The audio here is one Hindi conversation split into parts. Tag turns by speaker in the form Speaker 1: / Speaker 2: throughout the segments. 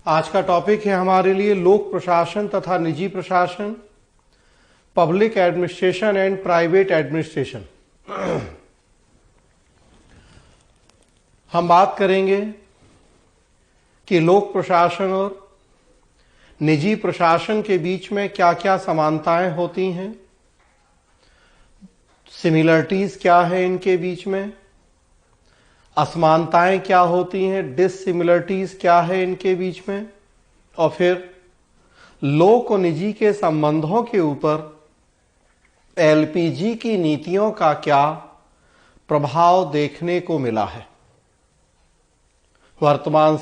Speaker 1: आज का टॉपिक है हमारे लिए लोक प्रशासन तथा निजी प्रशासन, public administration and private administration. हम बात करेंगे कि लोक प्रशासन और निजी प्रशासन के बीच में क्या क्या समानताएं होती हैं, सिमिलरिटीज क्या है इनके बीच में, असमानताएं क्या होती हैं, डिससिमिलरिटीज क्या है इनके बीच में, और फिर लोक और निजी के संबंधों के ऊपर एलपीजी की नीतियों का क्या प्रभाव देखने को मिला है। वर्तमान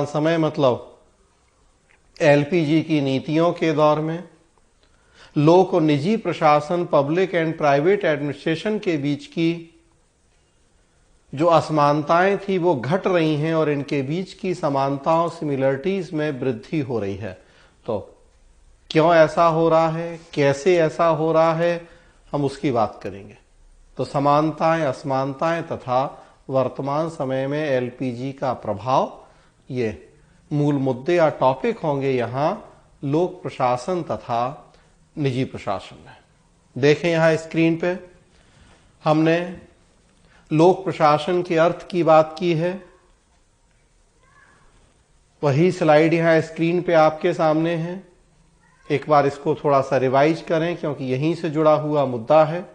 Speaker 1: समय मतलब एलपीजी की नीतियों के दौर में लोक और निजी प्रशासन, पब्लिक एंड प्राइवेट एडमिनिस्ट्रेशन के बीच की जो असमानताएं थी वो घट रही हैं और इनके बीच की समानताओं, सिमिलरिटीज में वृद्धि हो रही है। तो क्यों ऐसा हो रहा है, कैसे ऐसा हो रहा है, हम उसकी बात करेंगे। तो समानताएं, असमानताएं तथा वर्तमान समय में एलपीजी का प्रभाव, ये मूल मुद्दे या टॉपिक होंगे यहां लोक प्रशासन तथा निजी प्रशासन में। देखें यहां स्क्रीन पे हमने लोक प्रशासन के अर्थ की बात की है। वही स्लाइड यहां स्क्रीन पे आपके सामने है। एक बार इसको थोड़ा सा रिवाइज करें क्योंकि यहीं से जुड़ा हुआ मुद्दा है।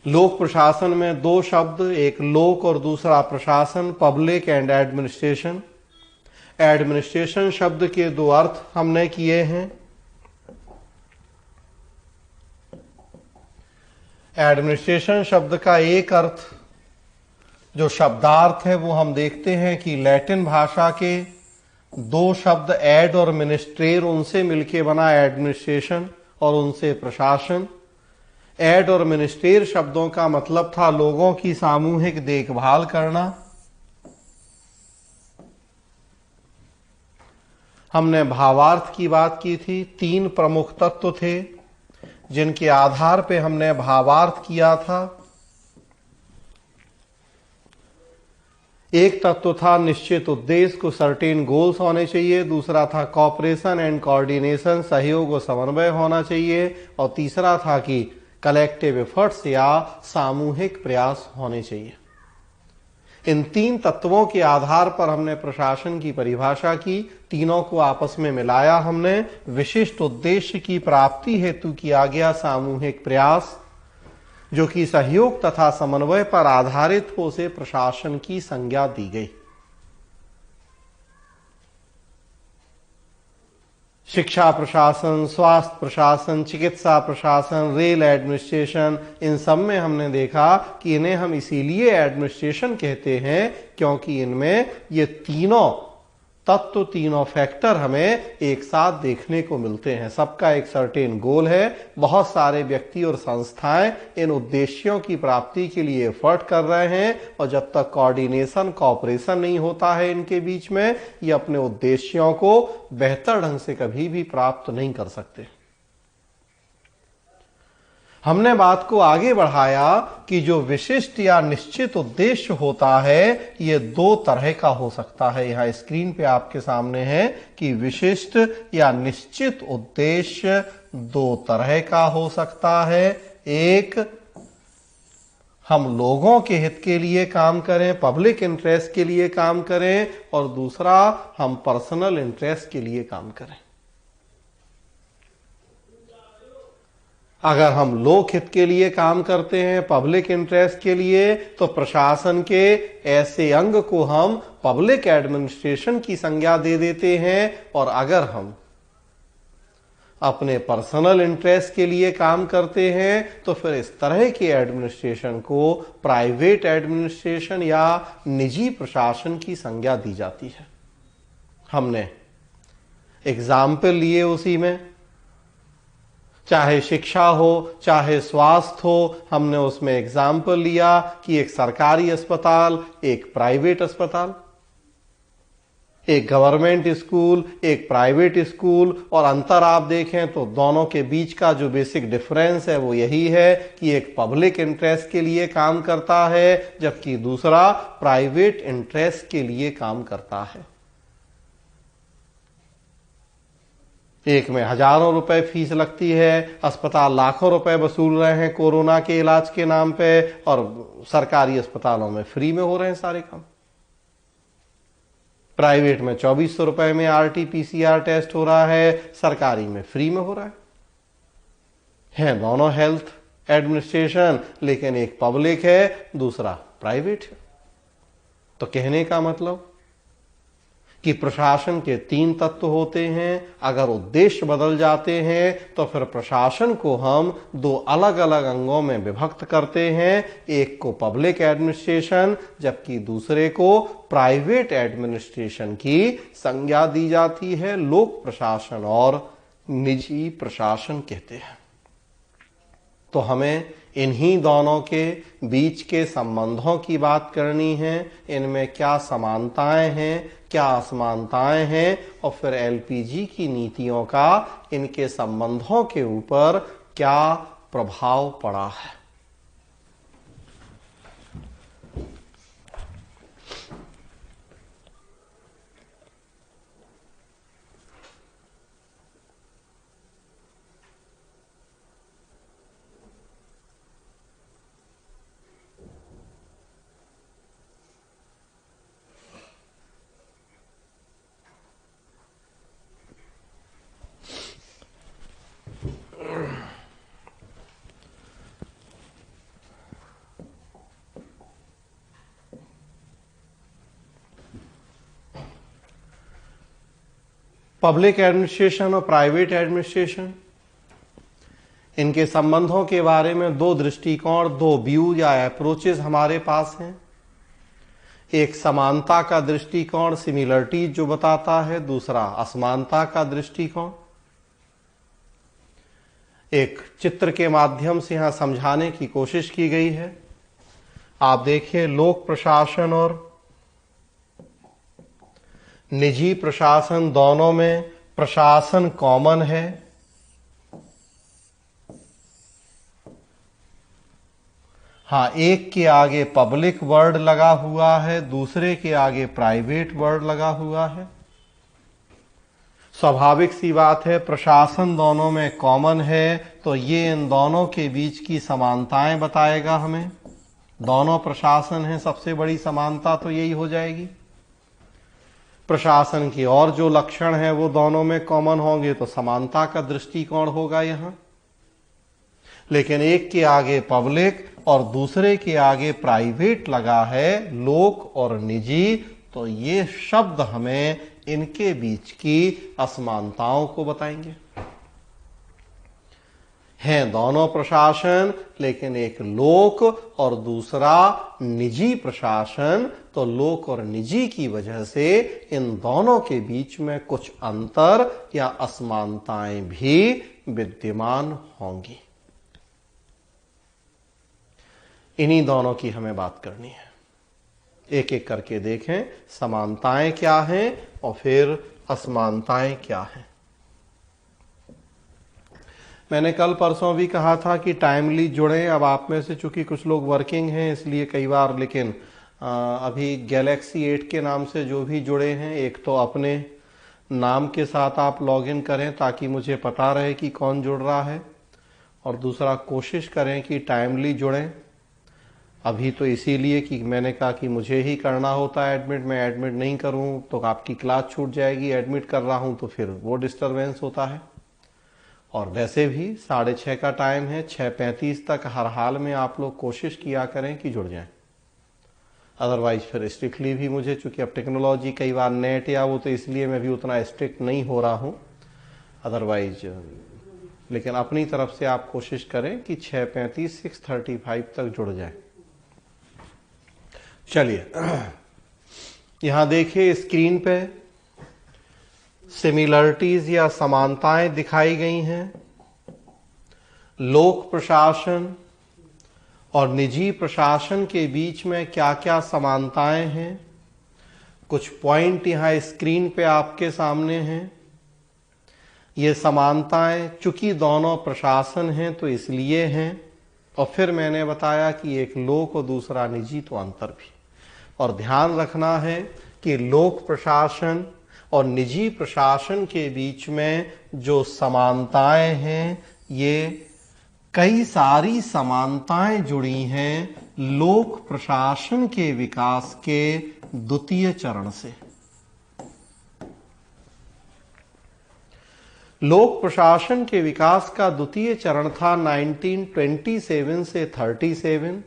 Speaker 1: लोक प्रशासन में दो शब्द, एक लोक और दूसरा प्रशासन, पब्लिक एंड एडमिनिस्ट्रेशन। एडमिनिस्ट्रेशन शब्द के दो अर्थ हमने किए हैं। एडमिनिस्ट्रेशन शब्द का एक अर्थ जो शब्दार्थ है वो हम देखते हैं कि लैटिन भाषा के दो शब्द एड और मिनिस्ट्रेर, उनसे मिलके बना एडमिनिस्ट्रेशन और उनसे प्रशासन। एड और मिनिस्ट्रेर शब्दों का मतलब था लोगों की सामूहिक देखभाल करना। हमने भावार्थ की बात की थी। तीन प्रमुख तत्व थे जिनके आधार पे हमने भावार्थ किया था। एक तत्व था निश्चित उद्देश्य को, सर्टेन गोल्स होने चाहिए। दूसरा था कॉपरेशन एंड कोऑर्डिनेशन, सहयोग और समन्वय होना चाहिए। और तीसरा था कि कलेक्टिव एफर्ट्स या सामूहिक प्रयास होने चाहिए। इन तीन तत्वों के आधार पर हमने प्रशासन की परिभाषा की। तीनों को आपस में मिलाया हमने। विशिष्ट उद्देश्य की प्राप्ति हेतु किया गया सामूहिक प्रयास जो कि सहयोग तथा समन्वय पर आधारित हो, उसे प्रशासन की संज्ञा दी गई। शिक्षा प्रशासन, स्वास्थ्य प्रशासन, चिकित्सा प्रशासन, रेल एडमिनिस्ट्रेशन, इन सब में हमने देखा कि इन्हें हम इसीलिए एडमिनिस्ट्रेशन कहते हैं क्योंकि इनमें ये तीनों तत्व, तीनों फैक्टर हमें एक साथ देखने को मिलते हैं। सबका एक सर्टेन गोल है। बहुत सारे व्यक्ति और संस्थाएं इन उद्देश्यों की प्राप्ति के लिए एफर्ट कर रहे हैं और जब तक कोऑर्डिनेशन, कॉपरेशन नहीं होता है इनके बीच में, ये अपने उद्देश्यों को बेहतर ढंग से कभी भी प्राप्त नहीं कर सकते। हमने बात को आगे बढ़ाया कि जो विशिष्ट या निश्चित उद्देश्य होता है ये दो तरह का हो सकता है। यहां स्क्रीन पे आपके सामने है कि विशिष्ट या निश्चित उद्देश्य दो तरह का हो सकता है। एक, हम लोगों के हित के लिए काम करें, पब्लिक इंटरेस्ट के लिए काम करें, और दूसरा हम पर्सनल इंटरेस्ट के लिए काम करें। अगर हम लोक हित के लिए काम करते हैं, पब्लिक इंटरेस्ट के लिए, तो प्रशासन के ऐसे अंग को हम पब्लिक एडमिनिस्ट्रेशन की संज्ञा दे देते हैं। और अगर हम अपने पर्सनल इंटरेस्ट के लिए काम करते हैं तो फिर इस तरह के एडमिनिस्ट्रेशन को प्राइवेट एडमिनिस्ट्रेशन या निजी प्रशासन की संज्ञा दी जाती है। हमने एग्जाम्पल लिए उसी में, चाहे शिक्षा हो, चाहे स्वास्थ्य हो, हमने उसमें एग्जाम्पल लिया कि एक सरकारी अस्पताल, एक प्राइवेट अस्पताल, एक गवर्नमेंट स्कूल, एक प्राइवेट स्कूल। और अंतर आप देखें तो दोनों के बीच का जो बेसिक डिफरेंस है वो यही है कि एक पब्लिक इंटरेस्ट के लिए काम करता है जबकि दूसरा प्राइवेट इंटरेस्ट के लिए काम करता है। एक में हजारों रुपए फीस लगती है, अस्पताल लाखों रुपए वसूल रहे हैं कोरोना के इलाज के नाम पे, और सरकारी अस्पतालों में फ्री में हो रहे हैं सारे काम। प्राइवेट में 2400 रुपए में RT-PCR टेस्ट हो रहा है, सरकारी में फ्री में हो रहा है दोनों हेल्थ एडमिनिस्ट्रेशन, लेकिन एक पब्लिक है, दूसरा प्राइवेट है। तो कहने का मतलब कि प्रशासन के 3 तत्व होते हैं। अगर उद्देश्य बदल जाते हैं तो फिर प्रशासन को हम 2 अलग अलग अंगों में विभक्त करते हैं, एक को पब्लिक एडमिनिस्ट्रेशन जबकि दूसरे को प्राइवेट एडमिनिस्ट्रेशन की संज्ञा दी जाती है। लोक प्रशासन और निजी प्रशासन कहते हैं। तो हमें इन्हीं दोनों के बीच के संबंधों की बात करनी है, इनमें क्या समानताएं हैं, क्या असमानताएं हैं, और फिर LPG की नीतियों का इनके संबंधों के ऊपर क्या प्रभाव पड़ा है। पब्लिक एडमिनिस्ट्रेशन और प्राइवेट एडमिनिस्ट्रेशन, इनके संबंधों के बारे में 2 दृष्टिकोण, 2 व्यू या अप्रोचेस हमारे पास हैं। एक समानता का दृष्टिकोण, सिमिलरिटी जो बताता है, दूसरा असमानता का दृष्टिकोण। एक चित्र के माध्यम से यहां समझाने की कोशिश की गई है। आप देखिए, लोक प्रशासन और निजी प्रशासन दोनों में प्रशासन कॉमन है। हाँ, एक के आगे पब्लिक वर्ड लगा हुआ है, दूसरे के आगे प्राइवेट वर्ड लगा हुआ है। स्वाभाविक सी बात है, प्रशासन दोनों में कॉमन है तो ये इन दोनों के बीच की समानताएं बताएगा हमें। दोनों प्रशासन हैं, सबसे बड़ी समानता तो यही हो जाएगी। प्रशासन के और जो लक्षण हैं वो दोनों में कॉमन होंगे तो समानता का दृष्टिकोण होगा यहां। लेकिन एक के आगे पब्लिक और दूसरे के आगे प्राइवेट लगा है, लोक और निजी, तो ये शब्द हमें इनके बीच की असमानताओं को बताएंगे। हैं दोनों प्रशासन, लेकिन एक लोक और दूसरा निजी प्रशासन, तो लोक और निजी की वजह से इन दोनों के बीच में कुछ अंतर या असमानताएं भी विद्यमान होंगी। इन्हीं दोनों की हमें बात करनी है। एक एक करके देखें, समानताएं क्या हैं और फिर असमानताएं क्या हैं। मैंने कल परसों भी कहा था कि टाइमली जुड़ें। अब आप में से चूंकि कुछ लोग वर्किंग हैं इसलिए कई बार, लेकिन अभी गैलेक्सी 8 के नाम से जो भी जुड़े हैं, एक तो अपने नाम के साथ आप लॉगिन करें ताकि मुझे पता रहे कि कौन जुड़ रहा है, और दूसरा कोशिश करें कि टाइमली जुड़ें। अभी तो इसीलिए कि मैंने कहा कि मुझे ही करना होता है एडमिट, मैं एडमिट नहीं करूं तो आपकी क्लास छूट जाएगी, एडमिट कर रहा हूं तो फिर वो डिस्टरबेंस होता है। और वैसे भी 6:30 का टाइम है, 6:35 तक हर हाल में आप लोग कोशिश किया करें कि जुड़ जाएं। अदरवाइज फिर स्ट्रिक्टली भी मुझे, चूंकि अब टेक्नोलॉजी कई बार नेट या वो, तो इसलिए मैं भी उतना स्ट्रिक्ट नहीं हो रहा हूं। अदरवाइज लेकिन अपनी तरफ से आप कोशिश करें कि 6:35 6:35 तक जुड़ जाए। चलिए यहां देखिए स्क्रीन पे सिमिलरिटीज या समानताएं दिखाई गई हैं। लोक प्रशासन और निजी प्रशासन के बीच में क्या क्या समानताएं हैं, कुछ पॉइंट यहां स्क्रीन पे आपके सामने हैं। ये समानताएं चूंकि दोनों प्रशासन हैं तो इसलिए हैं, और फिर मैंने बताया कि एक लोक और दूसरा निजी, तो अंतर भी। और ध्यान रखना है कि लोक प्रशासन और निजी प्रशासन के बीच में जो समानताएं हैं, ये कई सारी समानताएं जुड़ी हैं लोक प्रशासन के विकास के द्वितीय चरण से। लोक प्रशासन के विकास का द्वितीय चरण था 1927 से 37।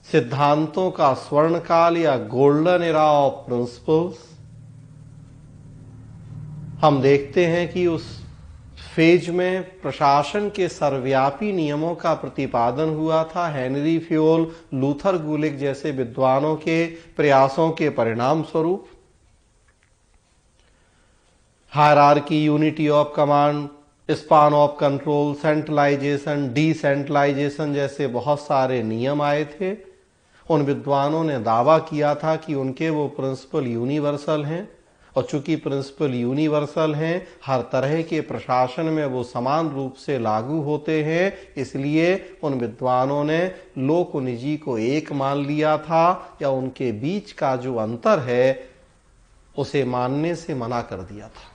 Speaker 1: सिद्धांतों का स्वर्णकाल या गोल्डन एरा ऑफ प्रिंसिपल्स। हम देखते हैं कि उस फेज में प्रशासन के सर्वव्यापी नियमों का प्रतिपादन हुआ था। हेनरी फ्योल, लूथर गुलिक जैसे विद्वानों के प्रयासों के परिणाम स्वरूप। Hierarchy, unity of command, span of control, centralisation, decentralisation जैसे बहुत सारे नियम आए थे। उन विद्वानों ने दावा किया था कि उनके वो प्रिंसिपल यूनिवर्सल हैं, और चूंकि प्रिंसिपल यूनिवर्सल हैं, हर तरह के प्रशासन में वो समान रूप से लागू होते हैं। इसलिए उन विद्वानों ने लोक निजी को एक मान लिया था, या उनके बीच का जो अंतर है उसे मानने से मना कर दिया था।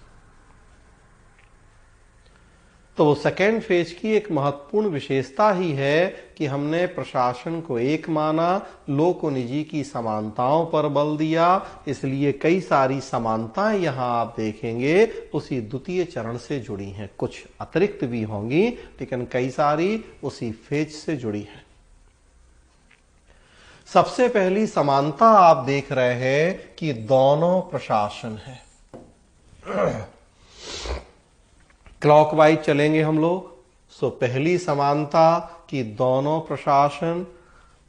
Speaker 1: तो वो सेकेंड फेज की एक महत्वपूर्ण विशेषता ही है कि हमने प्रशासन को एक माना, लोक और निजी की समानताओं पर बल दिया। इसलिए कई सारी समानताएं यहां आप देखेंगे उसी द्वितीय चरण से जुड़ी हैं। कुछ अतिरिक्त भी होंगी, लेकिन कई सारी उसी फेज से जुड़ी हैं। सबसे पहली समानता आप देख रहे हैं कि दोनों प्रशासन है। क्लॉकवाइज चलेंगे हम लोग। सो पहली समानता कि दोनों प्रशासन,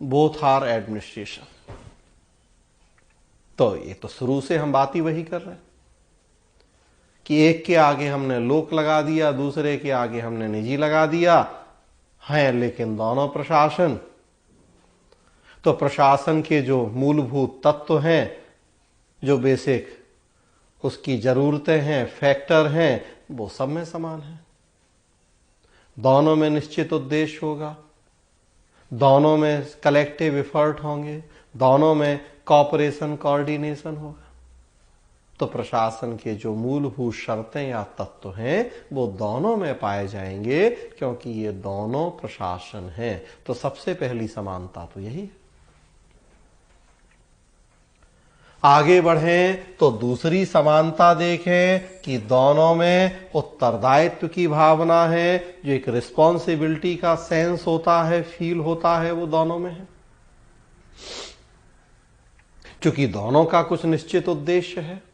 Speaker 1: बोथ आर एडमिनिस्ट्रेशन। तो ये तो शुरू से हम बात ही वही कर रहे हैं कि एक के आगे हमने लोक लगा दिया, दूसरे के आगे हमने निजी लगा दिया है, लेकिन दोनों प्रशासन। तो प्रशासन के जो मूलभूत तत्व हैं, जो बेसिक उसकी जरूरतें हैं, फैक्टर हैं, वो सब में समान है। दोनों में निश्चित उद्देश्य होगा, दोनों में कलेक्टिव एफर्ट होंगे, दोनों में कॉपरेशन, कोऑर्डिनेशन होगा। तो प्रशासन के जो मूलभूत शर्तें या तत्व हैं वो दोनों में पाए जाएंगे, क्योंकि ये दोनों प्रशासन हैं। तो सबसे पहली समानता तो यही है। आगे बढ़ें तो दूसरी समानता देखें कि दोनों में उत्तरदायित्व की भावना है, जो एक रिस्पॉन्सिबिलिटी का सेंस होता है, फील होता है, वो दोनों में है। क्योंकि दोनों का कुछ निश्चित उद्देश्य है।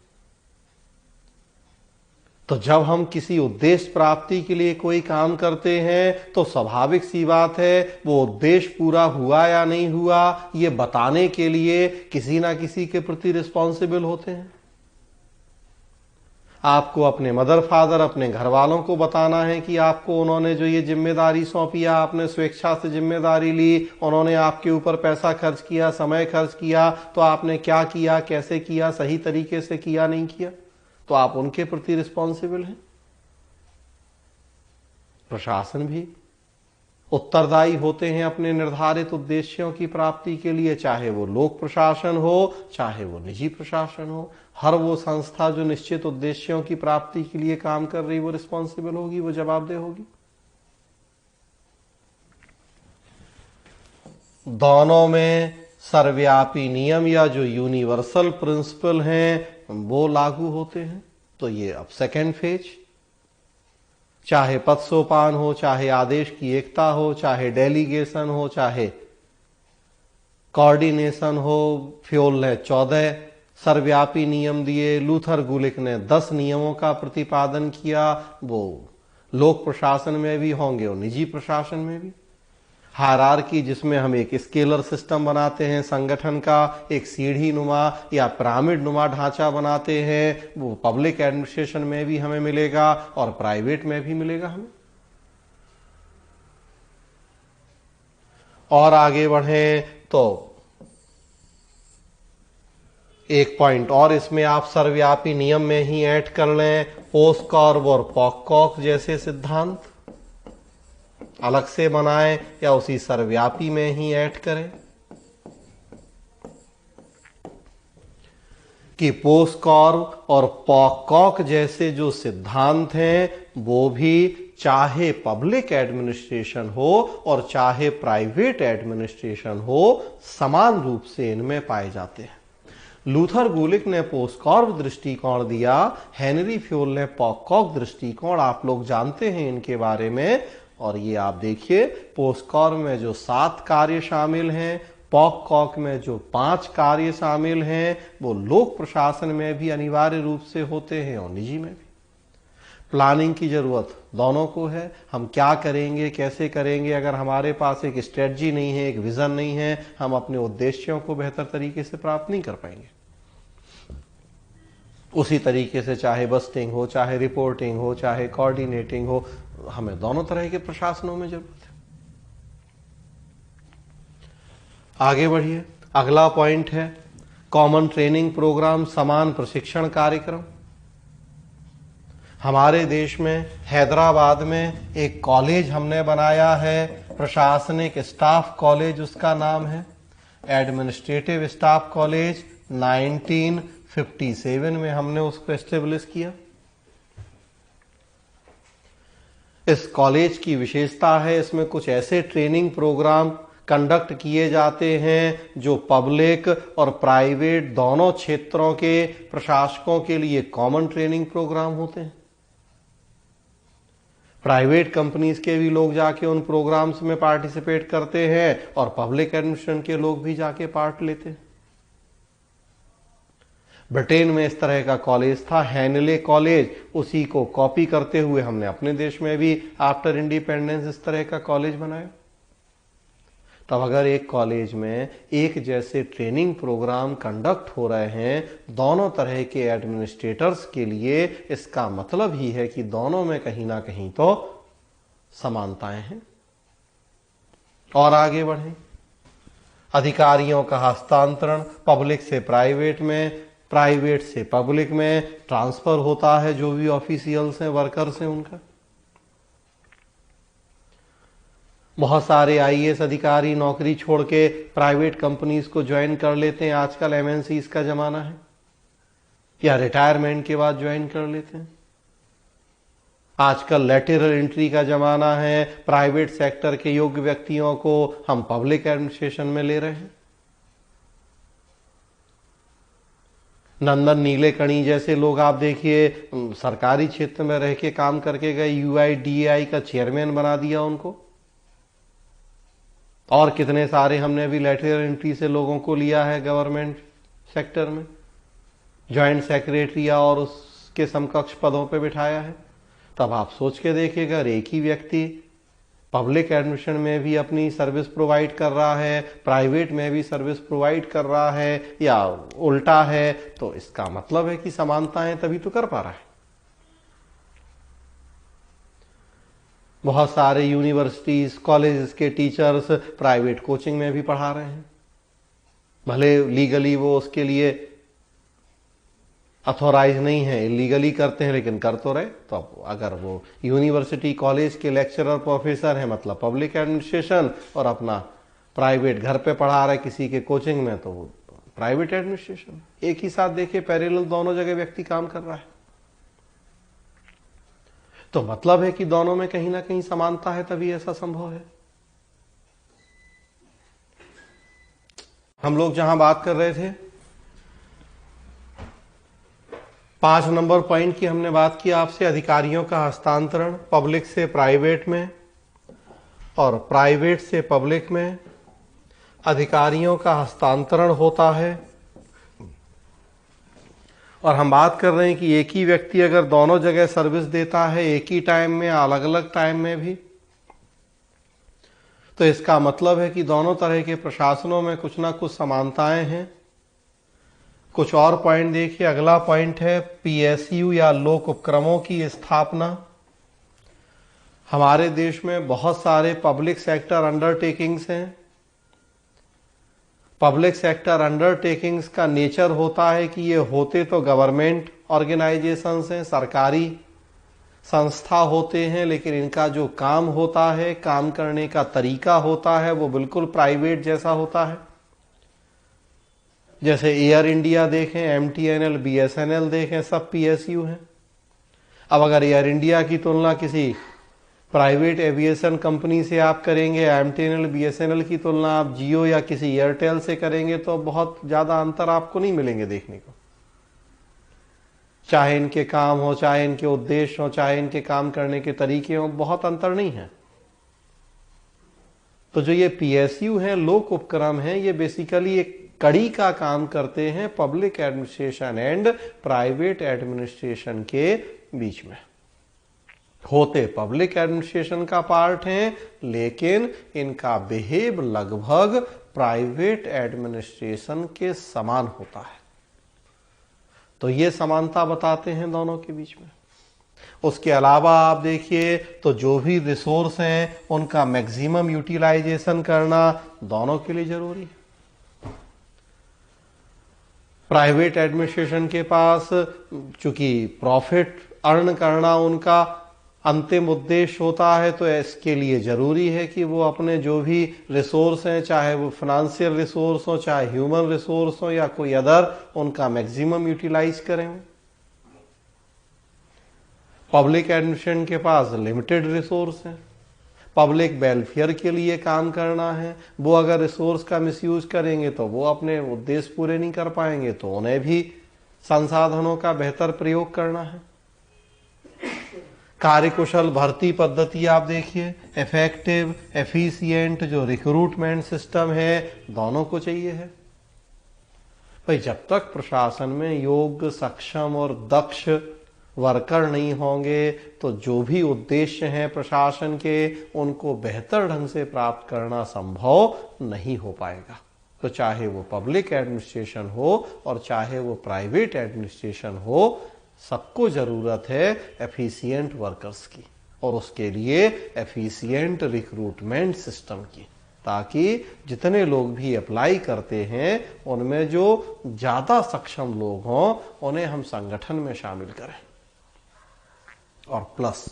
Speaker 1: तो जब हम किसी उद्देश्य प्राप्ति के लिए कोई काम करते हैं तो स्वाभाविक सी बात है वो उद्देश्य पूरा हुआ या नहीं हुआ ये बताने के लिए किसी ना किसी के प्रति रिस्पॉन्सिबल होते हैं। आपको अपने मदर फादर, अपने घर वालों को बताना है कि आपको उन्होंने जो ये जिम्मेदारी सौंपी, आपने स्वेच्छा से जिम्मेदारी ली, उन्होंने आपके ऊपर पैसा खर्च किया, समय खर्च किया, तो आपने क्या किया, कैसे किया, सही तरीके से किया, नहीं किया, तो आप उनके प्रति रिस्पॉन्सिबल हैं। प्रशासन भी उत्तरदायी होते हैं अपने निर्धारित उद्देश्यों की प्राप्ति के लिए, चाहे वो लोक प्रशासन हो, चाहे वो निजी प्रशासन हो। हर वो संस्था जो निश्चित उद्देश्यों की प्राप्ति के लिए काम कर रही, वो रिस्पॉन्सिबल होगी, वो जवाबदेह होगी। दोनों में सर्वव्यापी नियम या जो यूनिवर्सल प्रिंसिपल हैं वो लागू होते हैं। तो ये अब सेकेंड फेज, चाहे पद सोपान हो, चाहे आदेश की एकता हो, चाहे डेलीगेशन हो, चाहे कोऑर्डिनेशन हो। फ्योल ने 14 सर्वव्यापी नियम दिए, लूथर गुलिक ने 10 नियमों का प्रतिपादन किया। वो लोक प्रशासन में भी होंगे और निजी प्रशासन में भी। हायरार्की, जिसमें हम एक स्केलर सिस्टम बनाते हैं, संगठन का एक सीढ़ी नुमा या पिरामिड नुमा ढांचा बनाते हैं, वो पब्लिक एडमिनिस्ट्रेशन में भी हमें मिलेगा और प्राइवेट में भी मिलेगा हमें। और आगे बढ़ें तो एक पॉइंट और इसमें आप सर्वव्यापी नियम में ही ऐड कर लें, ओस्कॉर्ब और पॉककॉक जैसे सिद्धांत अलग से बनाएं या उसी सर्वव्यापी में ही ऐड करें। कि पोस्कॉर्व और पॉकॉक जैसे जो सिद्धांत हैं वो भी चाहे पब्लिक एडमिनिस्ट्रेशन हो और चाहे प्राइवेट एडमिनिस्ट्रेशन हो समान रूप से इनमें पाए जाते हैं। लूथर गुलिक ने पोस्कॉर्व दृष्टिकोण दिया, हेनरी फ्योल ने पॉकॉक दृष्टिकोण। आप लोग जानते हैं इनके बारे में। और ये आप देखिए, पोस्कॉर्व में जो 7 कार्य शामिल हैं, पॉकॉक में जो 5 कार्य शामिल हैं, वो लोक प्रशासन में भी अनिवार्य रूप से होते हैं और निजी में भी। प्लानिंग की जरूरत दोनों को है। हम क्या करेंगे, कैसे करेंगे, अगर हमारे पास एक स्ट्रेटजी नहीं है, एक विजन नहीं है, हम अपने उद्देश्यों को बेहतर तरीके से प्राप्त नहीं कर पाएंगे। उसी तरीके से चाहे बस्टिंग हो, चाहे रिपोर्टिंग हो, चाहे कोऑर्डिनेटिंग हो, हमें दोनों तरह के प्रशासनों में जरूरत है। आगे बढ़िए, अगला पॉइंट है कॉमन ट्रेनिंग प्रोग्राम, समान प्रशिक्षण कार्यक्रम। हमारे देश में हैदराबाद में एक कॉलेज हमने बनाया है, प्रशासनिक स्टाफ कॉलेज उसका नाम है, एडमिनिस्ट्रेटिव स्टाफ कॉलेज। 1957 में हमने उसको एस्टेब्लिश किया। इस कॉलेज की विशेषता है, इसमें कुछ ऐसे ट्रेनिंग प्रोग्राम कंडक्ट किए जाते हैं जो पब्लिक और प्राइवेट दोनों क्षेत्रों के प्रशासकों के लिए कॉमन ट्रेनिंग प्रोग्राम होते हैं। प्राइवेट कंपनीज के भी लोग जाके उन प्रोग्राम्स में पार्टिसिपेट करते हैं और पब्लिक एडमिनिस्ट्रेशन के लोग भी जाके पार्ट लेते हैं। ब्रिटेन में इस तरह का कॉलेज था, हैनले कॉलेज। उसी को कॉपी करते हुए हमने अपने देश में भी आफ्टर इंडिपेंडेंस इस तरह का कॉलेज बनाया। तब अगर एक कॉलेज में एक जैसे ट्रेनिंग प्रोग्राम कंडक्ट हो रहे हैं दोनों तरह के एडमिनिस्ट्रेटर्स के लिए, इसका मतलब ही है कि दोनों में कहीं ना कहीं तो समानताएं हैं। और आगे बढ़ें, अधिकारियों का हस्तांतरण पब्लिक से प्राइवेट में, प्राइवेट से पब्लिक में ट्रांसफर होता है। जो भी ऑफिशियल्स हैं, वर्कर्स हैं, उनका बहुत सारे आईएएस अधिकारी नौकरी छोड़ के प्राइवेट कंपनीज को ज्वाइन कर लेते हैं। आजकल एमएनसीज का जमाना है, या रिटायरमेंट के बाद ज्वाइन कर लेते हैं। आजकल लैटरल एंट्री का जमाना है, प्राइवेट सेक्टर के योग्य व्यक्तियों को हम पब्लिक एडमिनिस्ट्रेशन में ले रहे हैं। नंदन नीलेकणी जैसे लोग आप देखिए, सरकारी क्षेत्र में रह के काम करके गए, यूआईडीएआई का चेयरमैन बना दिया उनको। और कितने सारे हमने भी लैटरल एंट्री से लोगों को लिया है गवर्नमेंट सेक्टर में, जॉइंट सेक्रेटरी और उसके समकक्ष पदों पे बिठाया है। तब आप सोच के देखिएगा, अगर एक ही व्यक्ति पब्लिक एडमिनिस्ट्रेशन में भी अपनी सर्विस प्रोवाइड कर रहा है, प्राइवेट में भी सर्विस प्रोवाइड कर रहा है, या उल्टा है, तो इसका मतलब है कि समानताएं तभी तो कर पा रहा है। बहुत सारे यूनिवर्सिटीज, कॉलेजेस के टीचर्स प्राइवेट कोचिंग में भी पढ़ा रहे हैं। भले लीगली वो उसके लिए अथॉराइज नहीं है, इलीगली करते हैं, लेकिन कर तो रहे। तो अब अगर वो यूनिवर्सिटी कॉलेज के लेक्चरर प्रोफेसर है, मतलब पब्लिक एडमिनिस्ट्रेशन, और अपना प्राइवेट घर पे पढ़ा रहे किसी के कोचिंग में, तो वो प्राइवेट एडमिनिस्ट्रेशन। एक ही साथ देखिए, पैरेलल दोनों जगह व्यक्ति काम कर रहा है। तो मतलब है कि दोनों में कहीं ना कहीं समानता है, तभी ऐसा संभव है। हम लोग जहां बात कर रहे थे 5 नंबर पॉइंट की, हमने बात की आपसे अधिकारियों का हस्तांतरण पब्लिक से प्राइवेट में और प्राइवेट से पब्लिक में अधिकारियों का हस्तांतरण होता है। और हम बात कर रहे हैं कि एक ही व्यक्ति अगर दोनों जगह सर्विस देता है, एक ही टाइम में, अलग अलग टाइम में भी, तो इसका मतलब है कि दोनों तरह के प्रशासनों में कुछ ना कुछ समानताएं हैं। कुछ और पॉइंट देखिए। अगला पॉइंट है पीएसयू या लोक उपक्रमों की स्थापना। हमारे देश में बहुत सारे पब्लिक सेक्टर अंडरटेकिंग्स हैं। पब्लिक सेक्टर अंडरटेकिंग्स का नेचर होता है कि ये होते तो गवर्नमेंट ऑर्गेनाइजेशंस हैं, सरकारी संस्था होते हैं, लेकिन इनका जो काम होता है, काम करने का तरीका होता है, वो बिल्कुल प्राइवेट जैसा होता है। जैसे एयर इंडिया देखें, एमटीएनएल, बीएसएनएल देखें, सब पीएसयू हैं। अब अगर एयर इंडिया की तुलना किसी प्राइवेट एविएशन कंपनी से आप करेंगे, एमटीएनएल, बीएसएनएल की तुलना आप जियो या किसी एयरटेल से करेंगे, तो बहुत ज्यादा अंतर आपको नहीं मिलेंगे देखने को। चाहे इनके काम हो, चाहे इनके उद्देश्य हो, चाहे इनके काम करने के तरीके हो, बहुत अंतर नहीं है। तो जो ये पीएसयू हैं, लोक उपक्रम हैं, ये बेसिकली एक कड़ी का काम करते हैं public administration and private administration के बीच में। होते पब्लिक एडमिनिस्ट्रेशन का पार्ट हैं, लेकिन इनका बिहेव लगभग प्राइवेट एडमिनिस्ट्रेशन के समान होता है। तो ये समानता बताते हैं दोनों के बीच में। उसके अलावा आप देखिए तो जो भी रिसोर्स हैं उनका मैक्सिमम यूटिलाइजेशन करना दोनों के लिए जरूरी है। प्राइवेट एडमिनिस्ट्रेशन के पास चूंकि प्रॉफिट अर्न करना उनका अंतिम उद्देश्य होता है, तो इसके लिए जरूरी है कि वो अपने जो भी रिसोर्स हैं, चाहे वो फाइनेंशियल रिसोर्स हो, चाहे ह्यूमन रिसोर्स हो या कोई अदर, उनका मैक्सिमम यूटिलाइज करें। पब्लिक एडमिनिस्ट्रेशन के पास लिमिटेड रिसोर्स हैं, पब्लिक वेलफेयर के लिए काम करना है। वो अगर रिसोर्स का मिसयूज करेंगे तो वो अपने उद्देश्य पूरे नहीं कर पाएंगे, तो उन्हें भी संसाधनों का बेहतर प्रयोग करना है। कार्यकुशल भर्ती पद्धति आप देखिए, इफेक्टिव एफिशिएंट जो रिक्रूटमेंट सिस्टम है, दोनों को चाहिए है भाई। जब तक प्रशासन में योग्य, सक्षम और दक्ष वर्कर नहीं होंगे, तो जो भी उद्देश्य हैं प्रशासन के, उनको बेहतर ढंग से प्राप्त करना संभव नहीं हो पाएगा। तो चाहे वो पब्लिक एडमिनिस्ट्रेशन हो और चाहे वो प्राइवेट एडमिनिस्ट्रेशन हो, सबको जरूरत है एफिशिएंट वर्कर्स की, और उसके लिए एफिशिएंट रिक्रूटमेंट सिस्टम की, ताकि जितने लोग भी अप्लाई करते हैं उनमें जो ज्यादा सक्षम लोग हों उन्हें हम संगठन में शामिल करें। और प्लस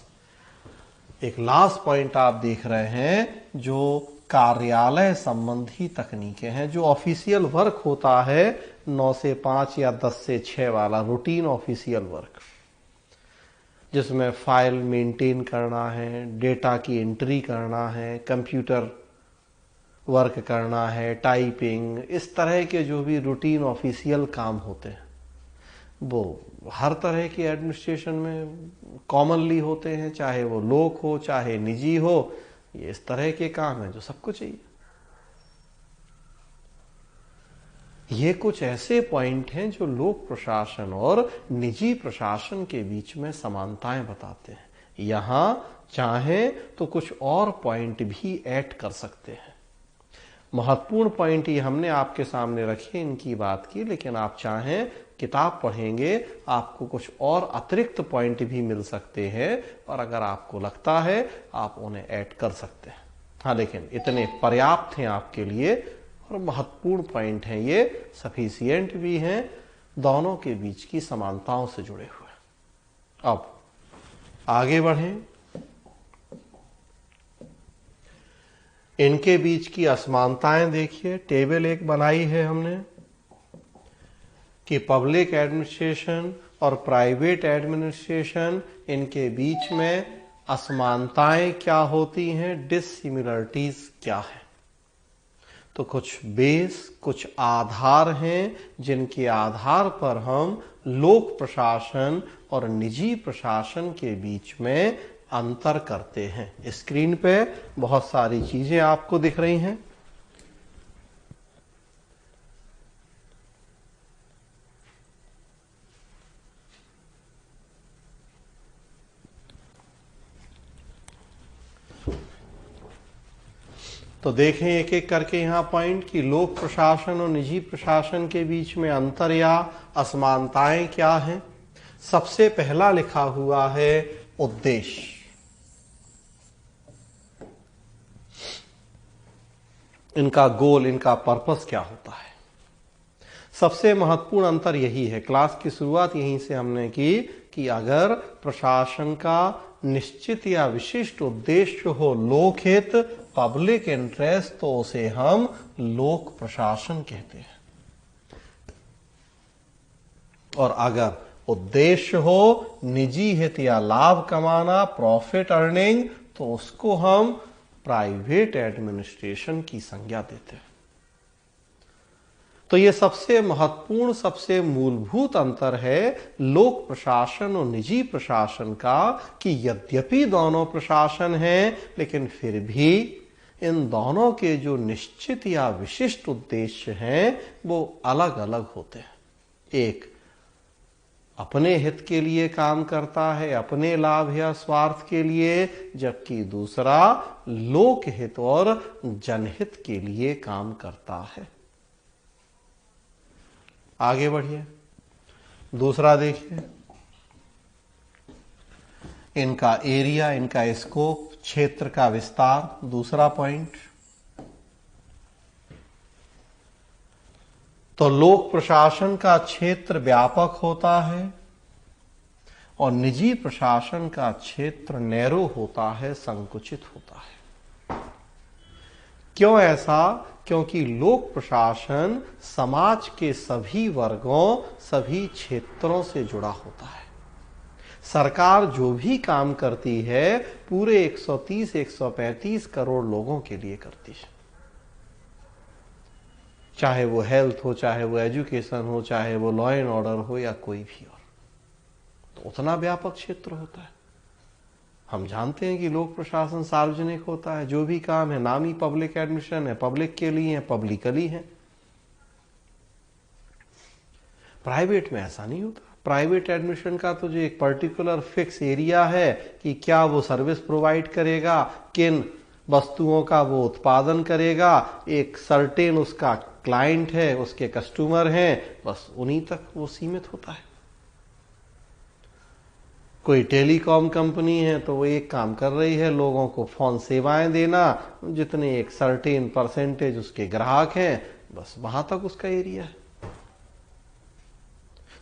Speaker 1: एक लास्ट पॉइंट आप देख रहे हैं, जो कार्यालय संबंधी तकनीकें हैं, जो ऑफिशियल वर्क होता है 9 से 5 या 10 से 6 वाला रूटीन ऑफिशियल वर्क, जिसमें फाइल मेंटेन करना है, डेटा की एंट्री करना है, कंप्यूटर वर्क करना है, टाइपिंग, इस तरह के जो भी रूटीन ऑफिशियल काम होते हैं, वो हर तरह की एडमिनिस्ट्रेशन में कॉमनली होते हैं, चाहे वो लोक हो चाहे निजी हो। ये इस तरह के काम है जो सबको चाहिए। ये कुछ ऐसे पॉइंट हैं जो लोक प्रशासन और निजी प्रशासन के बीच में समानताएं बताते हैं। यहां चाहे तो कुछ और पॉइंट भी ऐड कर सकते हैं। महत्वपूर्ण पॉइंट ये हमने आपके सामने रखे, इनकी बात की, लेकिन आप चाहें किताब पढ़ेंगे आपको कुछ और अतिरिक्त पॉइंट भी मिल सकते हैं, और अगर आपको लगता है आप उन्हें ऐड कर सकते हैं। हाँ, लेकिन इतने पर्याप्त हैं आपके लिए और महत्वपूर्ण पॉइंट हैं, ये सफिशिएंट भी हैं, दोनों के बीच की समानताओं से जुड़े हुए। अब आगे बढ़ें। इनके बीच की असमानताएं देखिए, टेबल एक बनाई है हमने कि पब्लिक एडमिनिस्ट्रेशन और प्राइवेट एडमिनिस्ट्रेशन, इनके बीच में असमानताएं क्या होती हैं, डिससिमिलरिटीज क्या है। तो कुछ बेस, कुछ आधार हैं जिनके आधार पर हम लोक प्रशासन और निजी प्रशासन के बीच में अंतर करते हैं। स्क्रीन पे बहुत सारी चीजें आपको दिख रही हैं। तो देखें एक एक करके यहाँ पॉइंट कि लोक प्रशासन और निजी प्रशासन के बीच में अंतर या असमानताएं क्या हैं। सबसे पहला लिखा हुआ है उद्देश्य। इनका गोल, इनका पर्पस क्या होता है। सबसे महत्वपूर्ण अंतर यही है। क्लास की शुरुआत यहीं से हमने की कि अगर प्रशासन का निश्चित या विशिष्ट उद्देश्य हो लोकहित, पब्लिक इंटरेस्ट, तो उसे हम लोक प्रशासन कहते हैं। और अगर उद्देश्य हो निजी हित या लाभ कमाना, प्रॉफिट अर्निंग, तो उसको हम प्राइवेट एडमिनिस्ट्रेशन की संज्ञा देते हैं। तो ये सबसे महत्वपूर्ण, सबसे मूलभूत अंतर है लोक प्रशासन और निजी प्रशासन का, कि यद्यपि दोनों प्रशासन हैं, लेकिन फिर भी इन दोनों के जो निश्चित या विशिष्ट उद्देश्य हैं वो अलग अलग होते हैं। एक अपने हित के लिए काम करता है, अपने लाभ या स्वार्थ के लिए, जबकि दूसरा लोक हित और जनहित के लिए काम करता है। आगे बढ़िए, दूसरा देखिए, इनका एरिया, इनका स्कोप, क्षेत्र का विस्तार, दूसरा पॉइंट। तो लोक प्रशासन का क्षेत्र व्यापक होता है और निजी प्रशासन का क्षेत्र नैरो होता है, संकुचित होता है। क्यों ऐसा? क्योंकि लोक प्रशासन समाज के सभी वर्गों, सभी क्षेत्रों से जुड़ा होता है। सरकार जो भी काम करती है पूरे 130-135 करोड़ लोगों के लिए करती है, चाहे वो हेल्थ हो, चाहे वो एजुकेशन हो, चाहे वो लॉ एंड ऑर्डर हो या कोई भी और। तो उतना व्यापक क्षेत्र होता है। हम जानते हैं कि लोक प्रशासन सार्वजनिक होता है, जो भी काम है नाम ही पब्लिक एडमिनिस्ट्रेशन है, पब्लिक के लिए है, पब्लिकली है। प्राइवेट में ऐसा नहीं होता। प्राइवेट एडमिनिस्ट्रेशन का तो जो एक पर्टिकुलर फिक्स एरिया है कि क्या वो सर्विस प्रोवाइड करेगा, किन वस्तुओं का वो उत्पादन करेगा, एक सर्टेन उसका क्लाइंट है, उसके कस्टमर हैं, बस उन्हीं तक वो सीमित होता है। कोई टेलीकॉम कंपनी है तो वो एक काम कर रही है, लोगों को फोन सेवाएं देना, जितने एक सर्टेन परसेंटेज उसके ग्राहक हैं, बस वहां तक उसका एरिया है।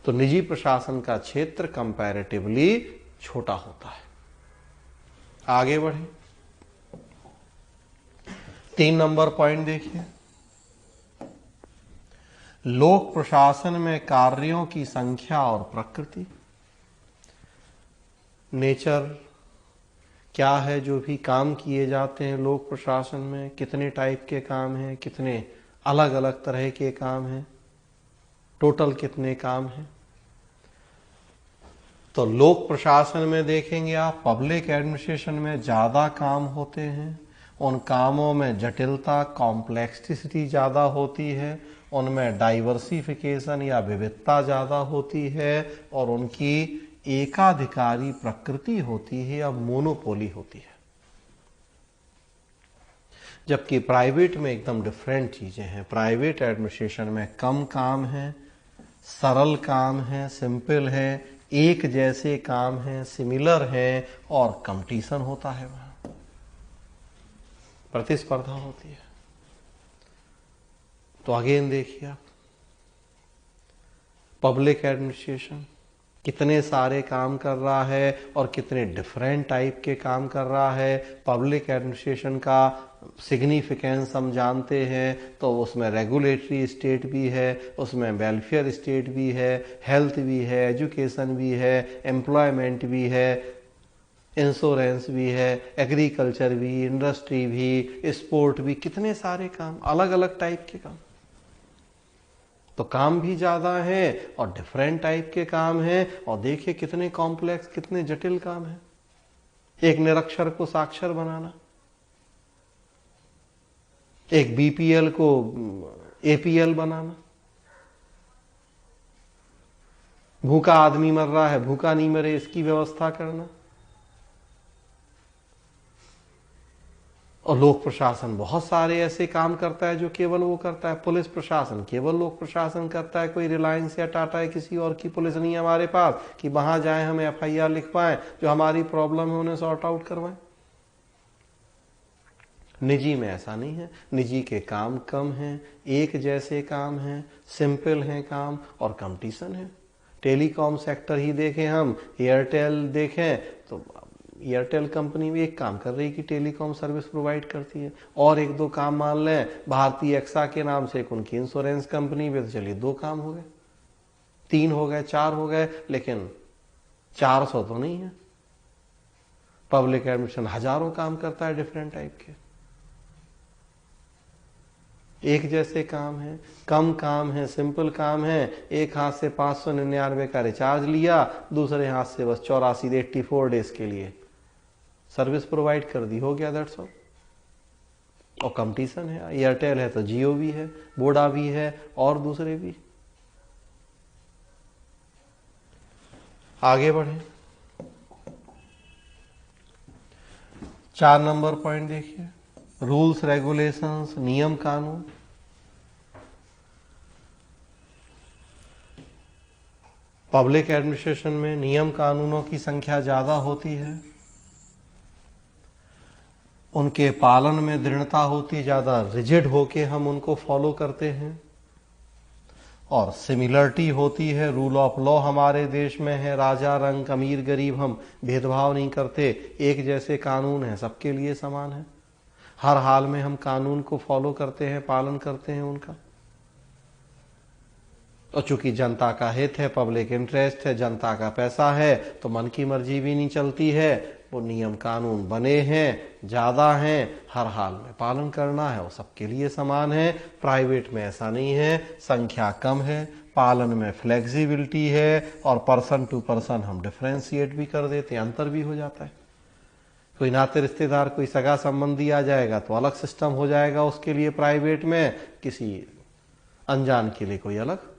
Speaker 1: तो निजी प्रशासन का क्षेत्र कंपैरेटिवली छोटा होता है। आगे बढ़े, 3 नंबर पॉइंट देखिए, लोक प्रशासन में कार्यों की संख्या और प्रकृति। नेचर क्या है जो भी काम किए जाते हैं लोक प्रशासन में, कितने टाइप के काम हैं, कितने अलग अलग तरह के काम हैं, टोटल कितने काम हैं। तो लोक प्रशासन में देखेंगे आप, पब्लिक एडमिनिस्ट्रेशन में ज्यादा काम होते हैं, उन कामों में जटिलता, कॉम्प्लेक्सिटी ज्यादा होती है, उनमें डाइवर्सिफिकेशन या विविधता ज्यादा होती है, और उनकी एकाधिकारी प्रकृति होती है या मोनोपोली होती है। जबकि प्राइवेट में एकदम डिफरेंट चीजें हैं। प्राइवेट एडमिनिस्ट्रेशन में कम काम है, सरल काम है, सिंपल है, एक जैसे काम है, सिमिलर है, और कंपटीशन होता है, वहां प्रतिस्पर्धा होती है। तो अगेन देखिए आप, पब्लिक एडमिनिस्ट्रेशन कितने सारे काम कर रहा है और कितने डिफरेंट टाइप के काम कर रहा है। पब्लिक एडमिनिस्ट्रेशन का सिग्निफिकेंस हम जानते हैं, तो उसमें रेगुलेटरी स्टेट भी है, उसमें वेलफेयर स्टेट भी है, हेल्थ भी है, एजुकेशन भी है, एम्प्लॉयमेंट भी है, इंश्योरेंस भी है, एग्रीकल्चर भी, इंडस्ट्री भी, स्पोर्ट भी, कितने सारे काम, अलग अलग टाइप के काम। तो काम भी ज्यादा है और डिफरेंट टाइप के काम हैं, और देखिए कितने कॉम्प्लेक्स, कितने जटिल काम है। एक निरक्षर को साक्षर बनाना, एक बीपीएल को एपीएल बनाना, भूखा आदमी मर रहा है, भूखा नहीं मरे इसकी व्यवस्था करना। और लोक प्रशासन बहुत सारे ऐसे काम करता है जो केवल वो करता है। पुलिस प्रशासन केवल लोक प्रशासन करता है। कोई रिलायंस या टाटा है, किसी और की पुलिस नहीं है हमारे पास कि वहां जाएं, हम एफआईआर लिखवाएं, जो हमारी प्रॉब्लम है उन्हें सॉर्ट आउट करवाएं। निजी में ऐसा नहीं है। निजी के काम कम हैं, एक जैसे काम हैं, सिंपल हैं काम, और कंपटीशन है। टेलीकॉम सेक्टर ही देखें हम, एयरटेल देखें तो एयरटेल कंपनी भी एक काम कर रही है कि टेलीकॉम सर्विस प्रोवाइड करती है, और एक दो काम मान लें भारतीय एक्सा के नाम से एक उनकी इंश्योरेंस कंपनी भी, तो चलिए 2 काम हो गए। 3 हो गए, 4 हो गए, लेकिन 400 तो नहीं है। पब्लिक एडमिशन हजारों काम करता है डिफरेंट टाइप के। एक जैसे काम है, कम काम है, सिंपल काम है। एक हाथ से 599 का रिचार्ज लिया, दूसरे हाथ से बस 84 डेज के लिए सर्विस प्रोवाइड कर दी, हो गया, दैट्स ऑल। और कंपटीशन है, एयरटेल है तो जियो भी है, वोडा भी है, और दूसरे भी। आगे बढ़े, 4 नंबर पॉइंट देखिए, रूल्स रेगुलेशंस, नियम कानून। पब्लिक एडमिनिस्ट्रेशन में नियम कानूनों की संख्या ज्यादा होती है, उनके पालन में दृढ़ता होती, ज्यादा रिजिड होके हम उनको फॉलो करते हैं, और सिमिलरिटी होती है। रूल ऑफ लॉ हमारे देश में है, राजा रंग अमीर गरीब हम भेदभाव नहीं करते, एक जैसे कानून है, सबके लिए समान है, हर हाल में हम कानून को फॉलो करते हैं, पालन करते हैं उनका। और चूंकि जनता का हित है, पब्लिक इंटरेस्ट है, जनता का पैसा है, तो मन की मर्जी भी नहीं चलती है। वो नियम कानून बने हैं, ज्यादा हैं, हर हाल में पालन करना है, वो सबके लिए समान है। प्राइवेट में ऐसा नहीं है, संख्या कम है, पालन में फ्लेक्सिबिलिटी है, और पर्सन टू पर्सन हम डिफ्रेंशिएट भी कर देते हैं, अंतर भी हो जाता है। कोई नाते रिश्तेदार, कोई सगा संबंधी आ जाएगा तो अलग सिस्टम हो जाएगा उसके लिए प्राइवेट में, किसी अनजान के लिए कोई अलग।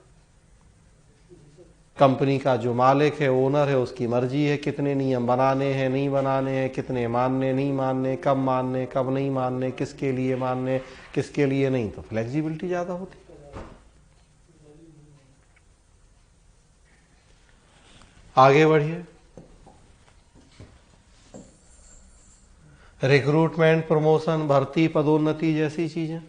Speaker 1: कंपनी का जो मालिक है, ओनर है, उसकी मर्जी है कितने नियम बनाने हैं, नहीं बनाने हैं, कितने मानने नहीं मानने, कब नहीं मानने, किसके लिए मानने, किसके लिए नहीं, तो फ्लेक्सिबिलिटी ज्यादा होती। आगे बढ़िए, रिक्रूटमेंट, प्रमोशन, भर्ती, पदोन्नति जैसी चीजें।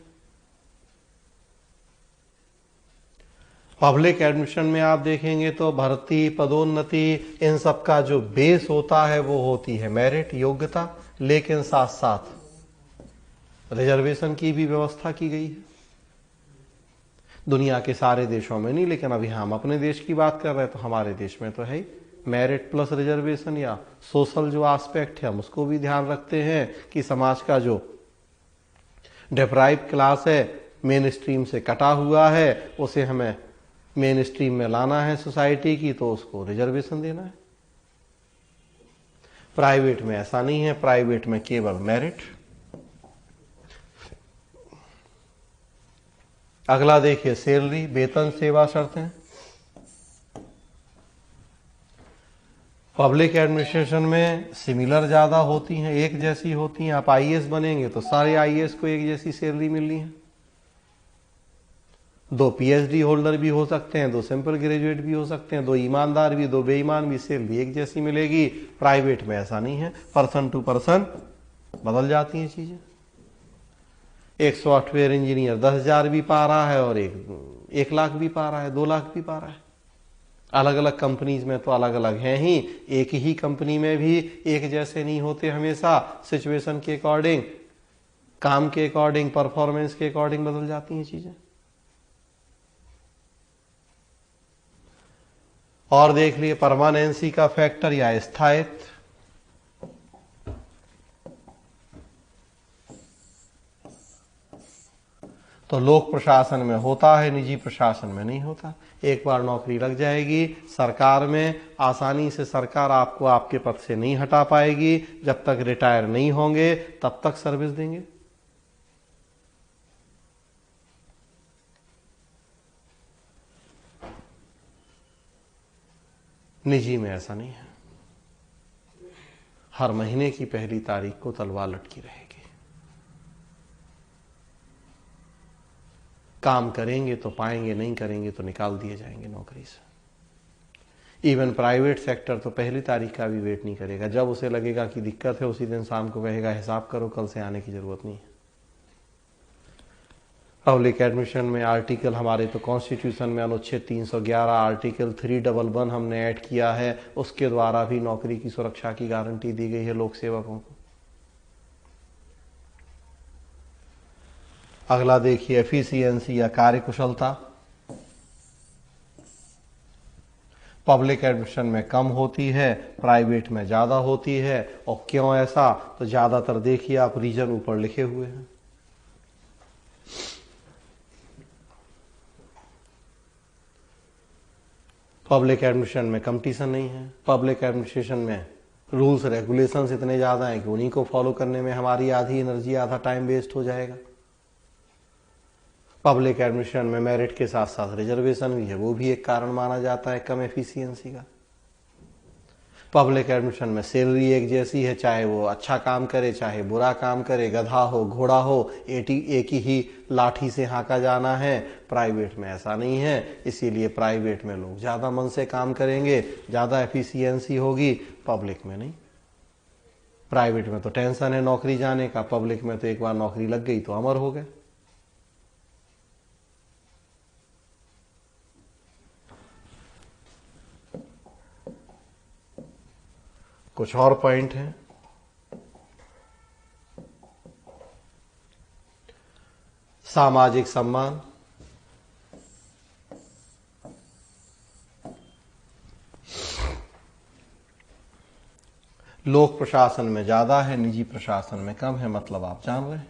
Speaker 1: पब्लिक एडमिशन में आप देखेंगे तो भर्ती, पदोन्नति, इन सब का जो बेस होता है वो होती है मेरिट, योग्यता, लेकिन साथ साथ रिजर्वेशन की भी व्यवस्था की गई है। दुनिया के सारे देशों में नहीं, लेकिन अभी हम अपने देश की बात कर रहे हैं तो हमारे देश में तो है ही मेरिट प्लस रिजर्वेशन, या सोशल जो एस्पेक्ट है हम उसको भी ध्यान रखते हैं कि समाज का जो डिप्राइव क्लास है, मेन स्ट्रीम से कटा हुआ है, उसे हमें मेन स्ट्रीम में लाना है सोसाइटी की, तो उसको रिजर्वेशन देना है। प्राइवेट में ऐसा नहीं है, प्राइवेट में केवल मेरिट। अगला देखिए, सैलरी, वेतन, सेवा शर्तें। पब्लिक एडमिनिस्ट्रेशन में सिमिलर ज्यादा होती हैं, एक जैसी होती हैं। आप आईएएस बनेंगे तो सारे आईएएस को एक जैसी सैलरी मिलनी है। 2 पीएचडी होल्डर भी हो सकते हैं, 2 सिंपल ग्रेजुएट भी हो सकते हैं, 2 ईमानदार भी, 2 बेईमान भी, सैलरी एक जैसी मिलेगी। प्राइवेट में ऐसा नहीं है, पर्सन टू पर्सन बदल जाती हैं चीजें। एक सॉफ्टवेयर इंजीनियर 10,000 भी पा रहा है, और 1 लाख भी पा रहा है, 2 लाख भी पा रहा है। अलग अलग कंपनीज में तो अलग अलग हैं ही, एक ही कंपनी में भी एक जैसे नहीं होते हमेशा। सिचुएशन के अकॉर्डिंग, काम के अकॉर्डिंग, परफॉर्मेंस के अकॉर्डिंग बदल जाती हैं चीजें। और देख लिए परमानेंसी का फैक्टर या स्थायित्व। तो लोक प्रशासन में होता है, निजी प्रशासन में नहीं होता। एक बार नौकरी लग जाएगी सरकार में, आसानी से सरकार आपको आपके पद से नहीं हटा पाएगी। जब तक रिटायर नहीं होंगे तब तक सर्विस देंगे। निजी में ऐसा नहीं है, हर महीने की पहली तारीख को तलवार लटकी रहेगी। काम करेंगे तो पाएंगे, नहीं करेंगे तो निकाल दिए जाएंगे नौकरी से। इवन प्राइवेट सेक्टर तो पहली तारीख का भी वेट नहीं करेगा, जब उसे लगेगा कि दिक्कत है उसी दिन शाम को कहेगा हिसाब करो, कल से आने की जरूरत नहीं है। पब्लिक एडमिशन में आर्टिकल हमारे तो कॉन्स्टिट्यूशन में अनुच्छेद 311 आर्टिकल 311 हमने ऐड किया है, उसके द्वारा भी नौकरी की सुरक्षा की गारंटी दी गई है लोक सेवकों को। अगला देखिए, एफिशिएंसी या कार्यकुशलता। पब्लिक एडमिशन में कम होती है, प्राइवेट में ज़्यादा होती है। और क्यों ऐसा, तो ज़्यादातर देखिए आप रीजन ऊपर लिखे हुए हैं। पब्लिक एडमिशन में कंपटीशन नहीं है, पब्लिक एडमिनिस्ट्रेशन में रूल्स रेगुलेशंस इतने ज़्यादा हैं कि उन्हीं को फॉलो करने में हमारी आधी एनर्जी आधा टाइम वेस्ट हो जाएगा। पब्लिक एडमिशन में मेरिट के साथ साथ रिजर्वेशन भी है, वो भी एक कारण माना जाता है कम एफिशिएंसी का। पब्लिक एडमिशन में सैलरी एक जैसी है, चाहे वो अच्छा काम करे चाहे बुरा काम करे, गधा हो घोड़ा हो, एक ही लाठी से हाँका जाना है। प्राइवेट में ऐसा नहीं है, इसीलिए प्राइवेट में लोग ज़्यादा मन से काम करेंगे, ज़्यादा एफिशिएंसी होगी, पब्लिक में नहीं। प्राइवेट में तो टेंशन है नौकरी जाने का, पब्लिक में तो एक बार नौकरी लग गई तो अमर हो गए। कुछ और पॉइंट हैं। सामाजिक सम्मान, लोक प्रशासन में ज्यादा है, निजी प्रशासन में कम है, मतलब आप जान रहे हैं।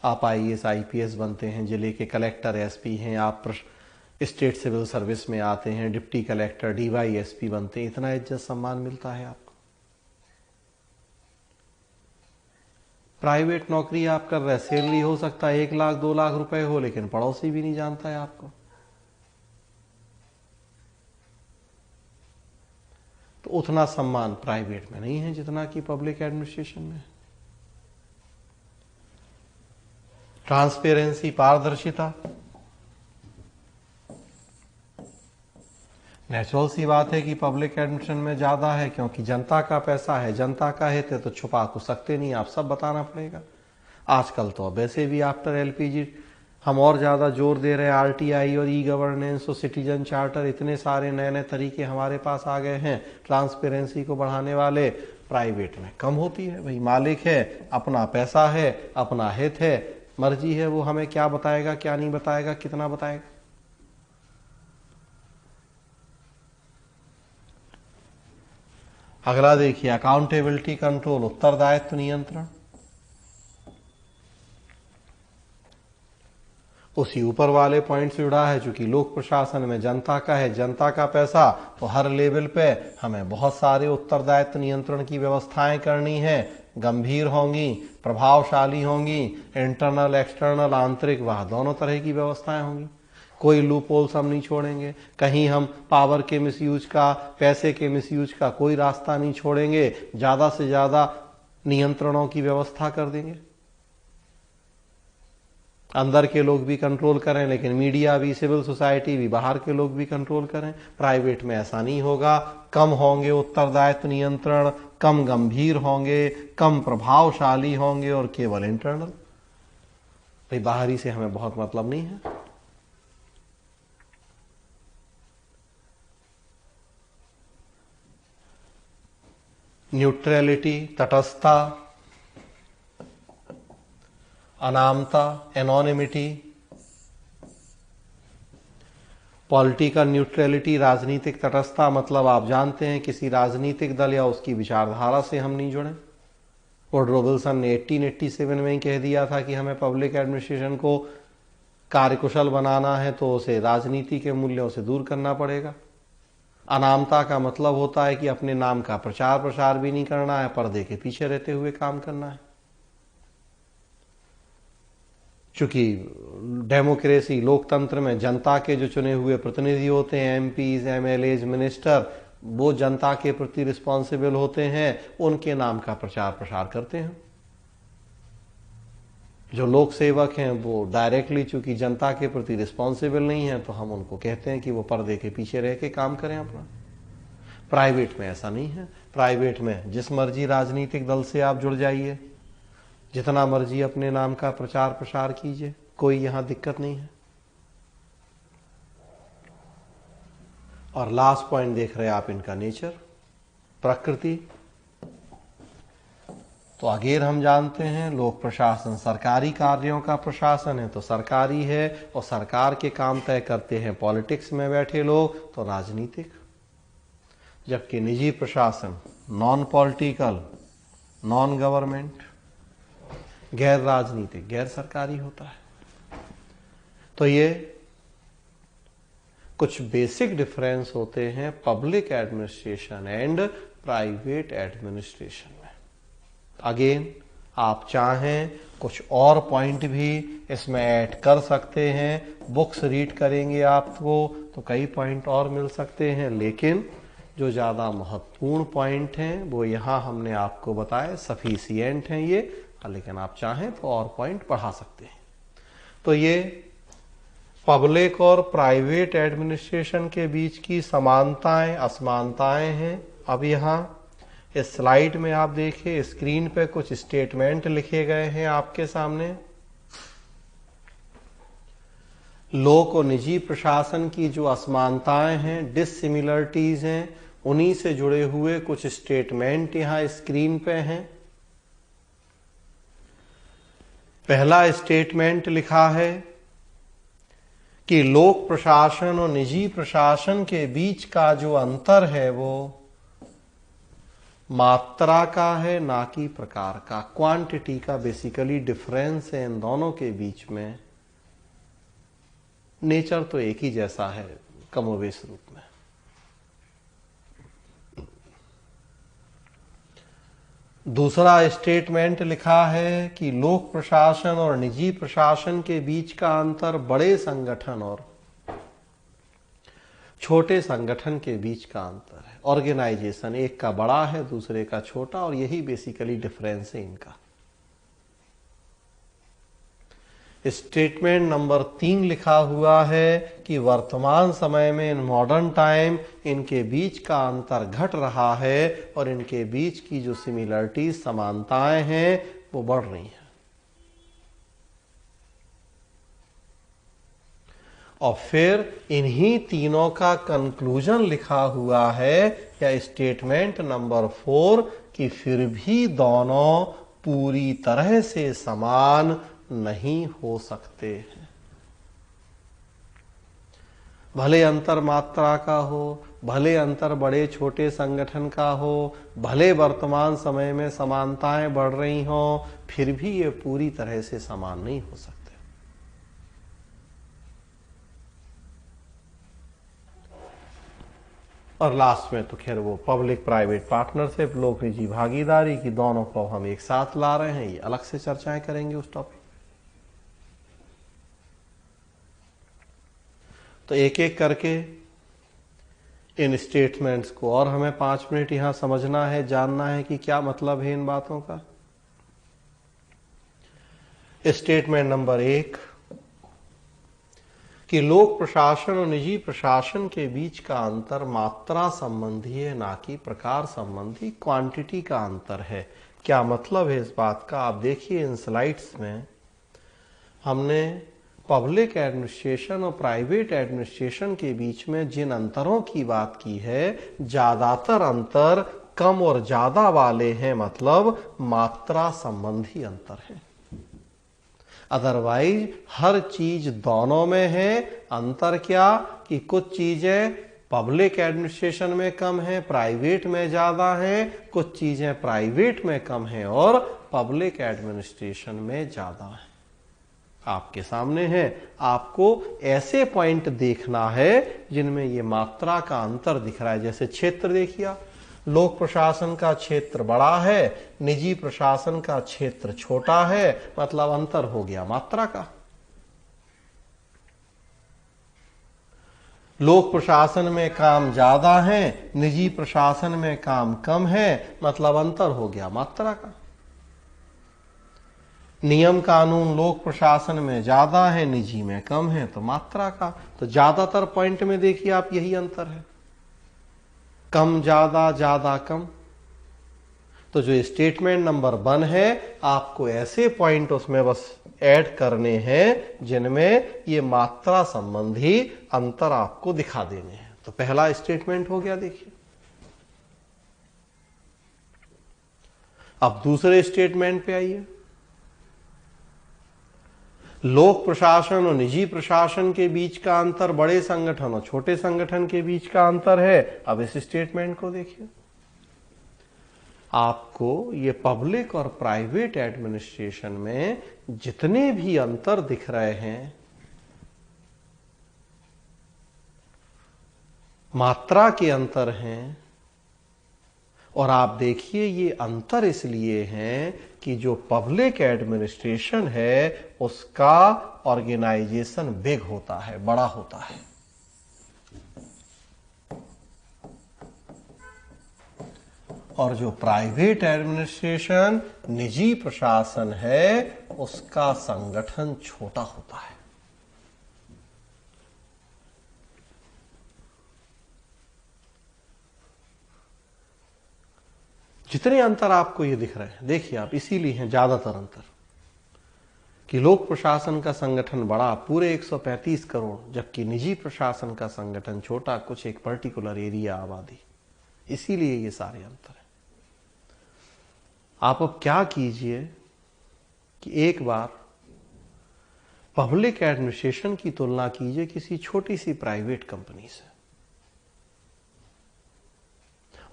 Speaker 1: आप आईएएस आईपीएस बनते हैं, जिले के कलेक्टर एसपी हैं, आप स्टेट सिविल सर्विस में आते हैं, डिप्टी कलेक्टर डीवाईएसपी बनते हैं, इतना इज्जत सम्मान मिलता है आपको। प्राइवेट नौकरी आप कर रहे, सैलरी हो सकता है 1 लाख 2 लाख रुपए हो, लेकिन पड़ोसी भी नहीं जानता है आपको। तो उतना सम्मान प्राइवेट में नहीं है जितना कि पब्लिक एडमिनिस्ट्रेशन में। ट्रांसपेरेंसी, पारदर्शिता, नेचुरल सी बात है कि पब्लिक एडमिशन में ज़्यादा है, क्योंकि जनता का पैसा है, जनता का हित है, तो छुपा तो सकते नहीं, आप सब बताना पड़ेगा। आजकल तो वैसे भी आफ्टर एलपीजी हम और ज़्यादा जोर दे रहे हैं, आरटीआई और ई गवर्नेंस और सिटीजन चार्टर, इतने सारे नए नए तरीके हमारे पास आ गए हैं ट्रांसपेरेंसी को बढ़ाने वाले। प्राइवेट में कम होती है, भाई मालिक है, अपना पैसा है, अपना हित है, मर्जी है वो हमें क्या बताएगा क्या नहीं बताएगा, कितना बताएगा। अगला देखिए, अकाउंटेबिलिटी कंट्रोल, उत्तरदायित्व नियंत्रण। उसी ऊपर वाले पॉइंट से जुड़ा है, चूंकि लोक प्रशासन में जनता का है, जनता का पैसा, तो हर लेवल पे हमें बहुत सारे उत्तरदायित्व नियंत्रण की व्यवस्थाएं करनी है, गंभीर होंगी, प्रभावशाली होंगी, इंटरनल एक्सटर्नल आंतरिक वह दोनों तरह की व्यवस्थाएं होंगी। कोई लूप होल्स हम नहीं छोड़ेंगे, कहीं हम पावर के मिसयूज का, पैसे के मिसयूज का कोई रास्ता नहीं छोड़ेंगे, ज्यादा से ज्यादा नियंत्रणों की व्यवस्था कर देंगे। अंदर के लोग भी कंट्रोल करें, लेकिन मीडिया भी, सिविल सोसाइटी भी, बाहर के लोग भी कंट्रोल करें। प्राइवेट में ऐसा नहीं होगा, कम होंगे उत्तरदायित्व नियंत्रण, कम गंभीर होंगे, कम प्रभावशाली होंगे और केवल इंटरनल। भाई बाहरी से हमें बहुत मतलब नहीं है। न्यूट्रलिटी, तटस्थता, अनामता, एनोनिमिटी, पॉलिटिकल न्यूट्रलिटी, राजनीतिक तटस्थता, मतलब आप जानते हैं किसी राजनीतिक दल या उसकी विचारधारा से हम नहीं जुड़े। वुडरो विल्सन ने 1887 में ही कह दिया था कि हमें पब्लिक एडमिनिस्ट्रेशन को कार्यकुशल बनाना है तो उसे राजनीति के मूल्यों से दूर करना पड़ेगा। अनामता का मतलब होता है कि अपने नाम का प्रचार प्रसार भी नहीं करना है, पर्दे के पीछे रहते हुए काम करना है। चूंकि डेमोक्रेसी, लोकतंत्र में जनता के जो चुने हुए प्रतिनिधि होते हैं, एमपीज, एमएलएज, मिनिस्टर, वो जनता के प्रति रिस्पॉन्सिबल होते हैं, उनके नाम का प्रचार प्रसार करते हैं। जो लोक सेवक हैं वो डायरेक्टली चूंकि जनता के प्रति रिस्पॉन्सिबल नहीं है, तो हम उनको कहते हैं कि वो पर्दे के पीछे रह के काम करें अपना। प्राइवेट में ऐसा नहीं है। प्राइवेट में जिस मर्जी राजनीतिक दल से आप जुड़ जाइए, जितना मर्जी अपने नाम का प्रचार प्रसार कीजिए, कोई यहां दिक्कत नहीं है। और लास्ट पॉइंट देख रहे हैं आप इनका नेचर, प्रकृति। तो अगेन हम जानते हैं लोक प्रशासन सरकारी कार्यों का प्रशासन है तो सरकारी है, और सरकार के काम तय करते हैं पॉलिटिक्स में बैठे लोग तो राजनीतिक। जबकि निजी प्रशासन नॉन पॉलिटिकल, नॉन गवर्नमेंट, गैर राजनीतिक, गैर सरकारी होता है। तो ये कुछ बेसिक डिफरेंस होते हैं public administration and private administration में। अगेन आप चाहें कुछ और पॉइंट भी इसमें ऐड कर सकते हैं, बुक्स रीड करेंगे आपको तो कई पॉइंट और मिल सकते हैं, लेकिन जो ज़्यादा महत्वपूर्ण पॉइंट हैं वो यहाँ हमने आपको बताए, सफिशिएंट हैं ये, लेकिन आप चाहें तो और पॉइंट बढ़ा सकते हैं। तो ये पब्लिक और प्राइवेट एडमिनिस्ट्रेशन के बीच की समानताएं असमानताएं हैं। अब यहाँ इस स्लाइड में आप देखिए, स्क्रीन पे कुछ स्टेटमेंट लिखे गए हैं आपके सामने। लोक और निजी प्रशासन की जो असमानताएं हैं, डिससिमिलरिटीज हैं, उन्हीं से जुड़े हुए कुछ स्टेटमेंट यहाँ स्क्रीन पे हैं। पहला स्टेटमेंट लिखा है कि लोक प्रशासन और निजी प्रशासन के बीच का जो अंतर है वो मात्रा का है, ना कि प्रकार का। क्वांटिटी का बेसिकली डिफरेंस है इन दोनों के बीच में। नेचर तो एक ही जैसा है कमोवेश रूप में। दूसरा स्टेटमेंट लिखा है कि लोक प्रशासन और निजी प्रशासन के बीच का अंतर बड़े संगठन और छोटे संगठन के बीच का अंतर है। ऑर्गेनाइजेशन एक का बड़ा है, दूसरे का छोटा, और यही बेसिकली डिफरेंस है इनका। स्टेटमेंट नंबर 3 लिखा हुआ है कि वर्तमान समय में इन मॉडर्न टाइम इनके बीच का अंतर घट रहा है और इनके बीच की जो सिमिलरिटीज समानताएं हैं वो बढ़ रही हैं। और फिर इन्हीं तीनों का कंक्लूजन लिखा हुआ है या स्टेटमेंट नंबर 4 कि फिर भी दोनों पूरी तरह से समान नहीं हो सकते हैं। भले अंतर मात्रा का हो, भले अंतर बड़े छोटे संगठन का हो, भले वर्तमान समय में समानताएं बढ़ रही हों, फिर भी ये पूरी तरह से समान नहीं हो सकते। और लास्ट में तो खैर वो पब्लिक प्राइवेट पार्टनरशिप, लोक निजी भागीदारी की दोनों को हम एक साथ ला रहे हैं, ये अलग से चर्चाएं करेंगे उस टॉपिक। तो एक एक करके इन स्टेटमेंट्स को और हमें 5 मिनट यहां समझना है, जानना है कि क्या मतलब है इन बातों का। स्टेटमेंट नंबर 1 कि लोक प्रशासन और निजी प्रशासन के बीच का अंतर मात्रा संबंधी है, ना कि प्रकार संबंधी, क्वांटिटी का अंतर है। क्या मतलब है इस बात का, आप देखिए इन स्लाइड्स में हमने पब्लिक एडमिनिस्ट्रेशन और प्राइवेट एडमिनिस्ट्रेशन के बीच में जिन अंतरों की बात की है, ज्यादातर अंतर कम और ज्यादा वाले हैं, मतलब मात्रा संबंधी अंतर है। अदरवाइज हर चीज दोनों में है। अंतर क्या कि कुछ चीजें पब्लिक एडमिनिस्ट्रेशन में कम है, प्राइवेट में ज्यादा है, कुछ चीजें प्राइवेट में कम है और पब्लिक एडमिनिस्ट्रेशन में ज्यादा है। आपके सामने है, आपको ऐसे पॉइंट देखना है जिनमें ये मात्रा का अंतर दिख रहा है। जैसे क्षेत्र देखिए, लोक प्रशासन का क्षेत्र बड़ा है, निजी प्रशासन का क्षेत्र छोटा है, मतलब अंतर हो गया मात्रा का। लोक प्रशासन में काम ज्यादा है, निजी प्रशासन में काम कम है, मतलब अंतर हो गया मात्रा का। नियम कानून लोक प्रशासन में ज्यादा है, निजी में कम है, तो मात्रा का। तो ज्यादातर पॉइंट में देखिए आप यही अंतर है, कम ज्यादा, ज्यादा कम। तो जो स्टेटमेंट नंबर 1 है, आपको ऐसे पॉइंट उसमें बस ऐड करने हैं जिनमें ये मात्रा संबंधी अंतर आपको दिखा देने हैं। तो पहला स्टेटमेंट हो गया, देखिए अब दूसरे स्टेटमेंट पे आइए। लोक प्रशासन और निजी प्रशासन के बीच का अंतर बड़े संगठन और छोटे संगठन के बीच का अंतर है। अब इस स्टेटमेंट को देखिए। आपको ये पब्लिक और प्राइवेट एडमिनिस्ट्रेशन में जितने भी अंतर दिख रहे हैं, मात्रा के अंतर हैं, और आप देखिए ये अंतर इसलिए हैं कि जो पब्लिक एडमिनिस्ट्रेशन है उसका ऑर्गेनाइजेशन बिग होता है, बड़ा होता है, और जो प्राइवेट एडमिनिस्ट्रेशन निजी प्रशासन है उसका संगठन छोटा होता है। जितने अंतर आपको ये दिख रहे हैं, देखिए आप, इसीलिए हैं ज्यादातर अंतर कि लोक प्रशासन का संगठन बड़ा, पूरे 135 करोड़, जबकि निजी प्रशासन का संगठन छोटा, कुछ एक पर्टिकुलर एरिया आबादी। इसीलिए ये सारे अंतर हैं। आप अब क्या कीजिए कि एक बार पब्लिक एडमिनिस्ट्रेशन की तुलना कीजिए किसी छोटी सी प्राइवेट कंपनी से,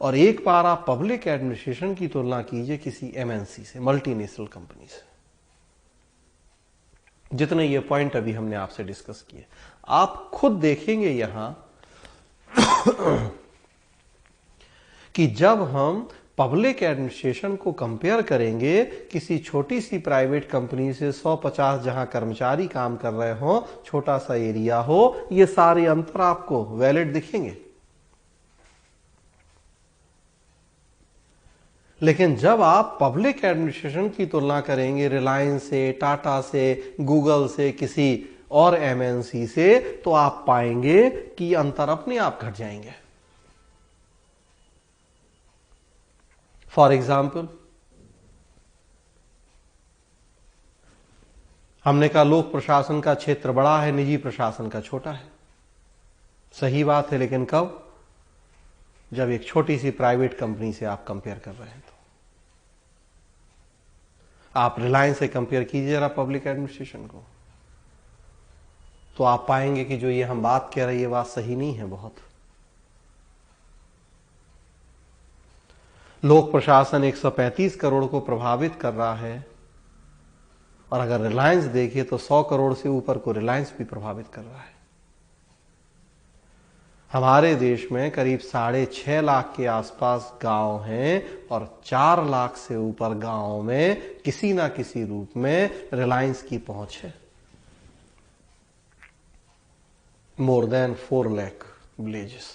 Speaker 1: और एक बार आप पब्लिक एडमिनिस्ट्रेशन की तुलना कीजिए किसी एमएनसी से, मल्टीनेशनल कंपनी से। जितने ये पॉइंट अभी हमने आपसे डिस्कस किए, आप खुद देखेंगे यहां कि जब हम पब्लिक एडमिनिस्ट्रेशन को कंपेयर करेंगे किसी छोटी सी प्राइवेट कंपनी से, 150 जहां कर्मचारी काम कर रहे हो, छोटा सा एरिया हो, ये सारे अंतर आपको वैलिड दिखेंगे। लेकिन जब आप पब्लिक एडमिनिस्ट्रेशन की तुलना करेंगे रिलायंस से, टाटा से, गूगल से, किसी और एमएनसी से, तो आप पाएंगे कि अंतर अपने आप घट जाएंगे। फॉर एग्जाम्पल, हमने कहा लोक प्रशासन का क्षेत्र बड़ा है, निजी प्रशासन का छोटा है। सही बात है, लेकिन कब? जब एक छोटी सी प्राइवेट कंपनी से आप कंपेयर कर रहे हैं। तो आप रिलायंस से कंपेयर कीजिए जरा पब्लिक एडमिनिस्ट्रेशन को, तो आप पाएंगे कि जो ये हम बात कह रहे हैं ये बात सही नहीं है। बहुत लोक प्रशासन 135 करोड़ को प्रभावित कर रहा है, और अगर रिलायंस देखिए तो 100 करोड़ से ऊपर को रिलायंस भी प्रभावित कर रहा है। हमारे देश में करीब 6.5 लाख के आसपास गांव हैं, और 4 लाख से ऊपर गांवों में किसी ना किसी रूप में रिलायंस की पहुंच है। More than 4 lakh villages.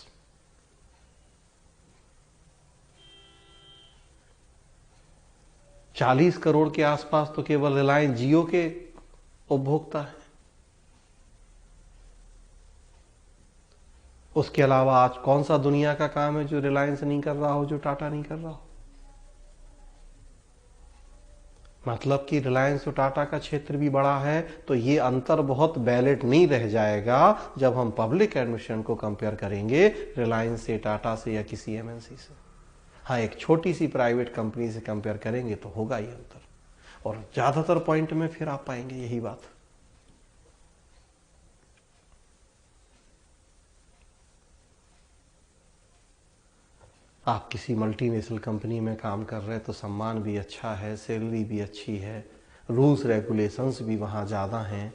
Speaker 1: चालीस करोड़ के आसपास तो केवल रिलायंस जियो के उपभोक्ता हैं। उसके अलावा आज कौन सा दुनिया का काम है जो रिलायंस नहीं कर रहा हो, जो टाटा नहीं कर रहा हो? मतलब कि रिलायंस और टाटा का क्षेत्र भी बड़ा है, तो ये अंतर बहुत वैलिड नहीं रह जाएगा जब हम पब्लिक एडमिनिस्ट्रेशन को कंपेयर करेंगे रिलायंस से, टाटा से या किसी एमएनसी से। हाँ, एक छोटी सी प्राइवेट कंपनी से कंपेयर करेंगे तो होगा ये अंतर, और ज्यादातर पॉइंट में फिर आप पाएंगे यही बात। आप किसी मल्टीनेशनल कंपनी में काम कर रहे हैं तो सम्मान भी अच्छा है, सैलरी भी अच्छी है, रूल्स रेगुलेशंस भी वहाँ ज़्यादा हैं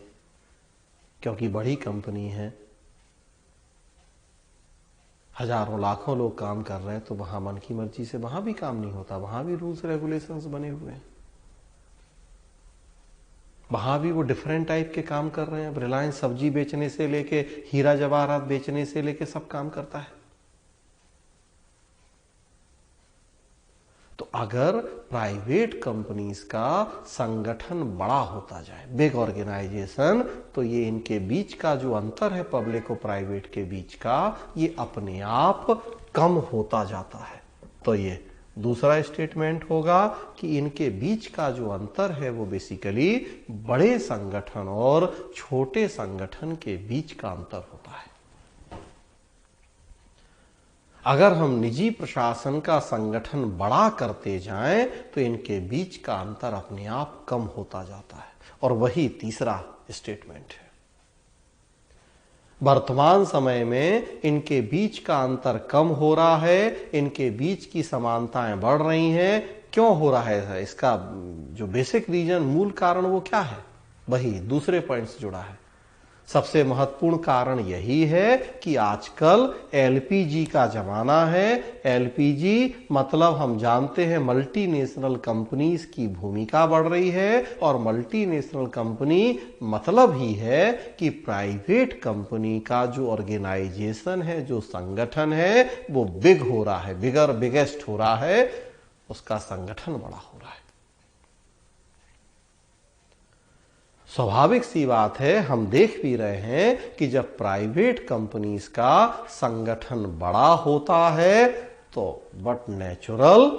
Speaker 1: क्योंकि बड़ी कंपनी है, हजारों लाखों लोग काम कर रहे हैं, तो वहाँ मन की मर्जी से वहाँ भी काम नहीं होता, वहाँ भी रूल्स रेगुलेशंस बने हुए हैं, वहाँ भी वो डिफरेंट टाइप के काम कर रहे हैं। अब रिलायंस सब्जी बेचने से लेके हीरा जवाहरात बेचने से लेके सब काम करता है। तो अगर प्राइवेट कंपनीज का संगठन बड़ा होता जाए, बिग ऑर्गेनाइजेशन, तो ये इनके बीच का जो अंतर है पब्लिक और प्राइवेट के बीच का, ये अपने आप कम होता जाता है। तो ये दूसरा स्टेटमेंट होगा कि इनके बीच का जो अंतर है वो बेसिकली बड़े संगठन और छोटे संगठन के बीच का अंतर होता है। अगर हम निजी प्रशासन का संगठन बड़ा करते जाएं तो इनके बीच का अंतर अपने आप कम होता जाता है। और वही तीसरा स्टेटमेंट है। वर्तमान समय में इनके बीच का अंतर कम हो रहा है, इनके बीच की समानताएं बढ़ रही हैं। क्यों हो रहा है? इसका जो बेसिक रीजन, मूल कारण वो क्या है? वही दूसरे पॉइंट से जुड़ा है। सबसे महत्वपूर्ण कारण यही है कि आजकल एलपीजी का जमाना है। एलपीजी मतलब हम जानते हैं मल्टीनेशनल कंपनीज की भूमिका बढ़ रही है, और मल्टीनेशनल कंपनी मतलब ही है कि प्राइवेट कंपनी का जो ऑर्गेनाइजेशन है, जो संगठन है, वो बिग हो रहा है, बिगेस्ट हो रहा है, उसका संगठन बड़ा हो रहा है। स्वाभाविक सी बात है, हम देख भी रहे हैं कि जब प्राइवेट कंपनीज का संगठन बड़ा होता है तो बट नेचुरल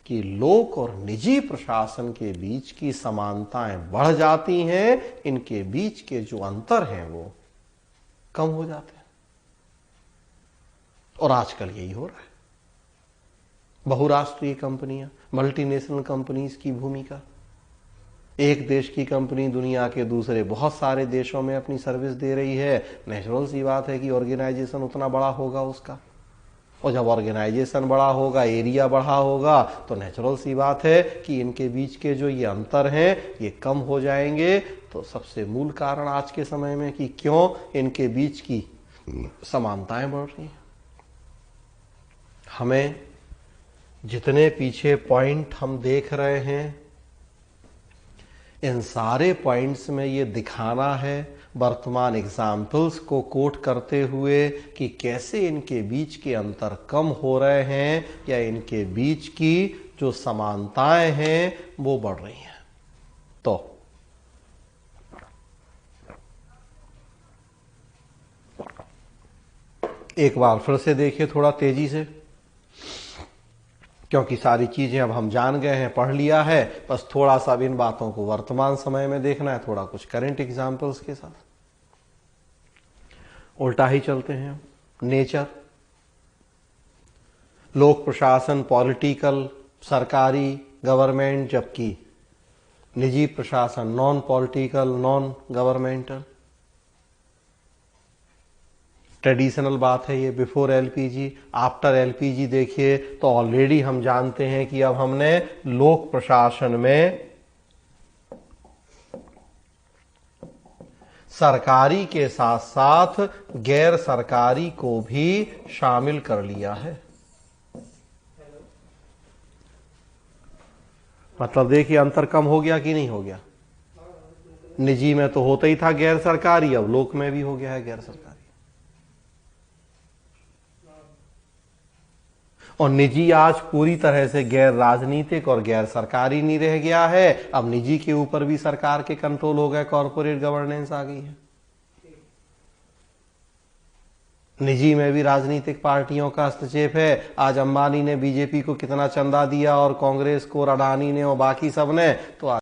Speaker 1: कि लोक और निजी प्रशासन के बीच की समानताएं बढ़ जाती हैं, इनके बीच के जो अंतर हैं वो कम हो जाते हैं। और आजकल यही हो रहा है। बहुराष्ट्रीय कंपनियां, मल्टीनेशनल कंपनीज की भूमिका, एक देश की कंपनी दुनिया के दूसरे बहुत सारे देशों में अपनी सर्विस दे रही है। नेचुरल सी बात है कि ऑर्गेनाइजेशन उतना बड़ा होगा उसका, और जब ऑर्गेनाइजेशन बड़ा होगा, एरिया बड़ा होगा, तो नेचुरल सी बात है कि इनके बीच के जो ये अंतर हैं ये कम हो जाएंगे। तो सबसे मूल कारण आज के समय में कि क्यों इनके बीच की समानताएं बढ़ रही हैं। हमें जितने पीछे पॉइंट हम देख रहे हैं, इन सारे पॉइंट्स में ये दिखाना है, वर्तमान एग्जाम्पल्स को कोट करते हुए, कि कैसे इनके बीच के अंतर कम हो रहे हैं या इनके बीच की जो समानताएं हैं वो बढ़ रही हैं। तो एक बार फिर से देखिए थोड़ा तेजी से, क्योंकि सारी चीजें अब हम जान गए हैं, पढ़ लिया है, बस थोड़ा सा इन बातों को वर्तमान समय में देखना है, थोड़ा कुछ करंट एग्जाम्पल्स के साथ। उल्टा ही चलते हैं। नेचर, लोक प्रशासन पॉलिटिकल, सरकारी, गवर्नमेंट, जबकि निजी प्रशासन non political, non governmental. Traditional बात है ये, बिफोर एलपीजी, आफ्टर एलपीजी देखिए तो ऑलरेडी हम जानते हैं कि अब हमने लोक प्रशासन में सरकारी के साथ साथ गैर सरकारी को भी शामिल कर लिया है। मतलब देखिए अंतर कम हो गया कि नहीं हो गया? निजी में तो होता ही था गैर सरकारी, अब लोक में भी हो गया है गैर सरकारी। और निजी आज पूरी तरह से गैर राजनीतिक और गैर सरकारी नहीं रह गया है। अब निजी के ऊपर भी सरकार के कंट्रोल हो गए, कॉर्पोरेट गवर्नेंस आ गई है। निजी में भी राजनीतिक पार्टियों का हस्तक्षेप है। आज अंबानी ने बीजेपी को कितना चंदा दिया और कांग्रेस को, और अडानी ने और बाकी सब ने, तो आज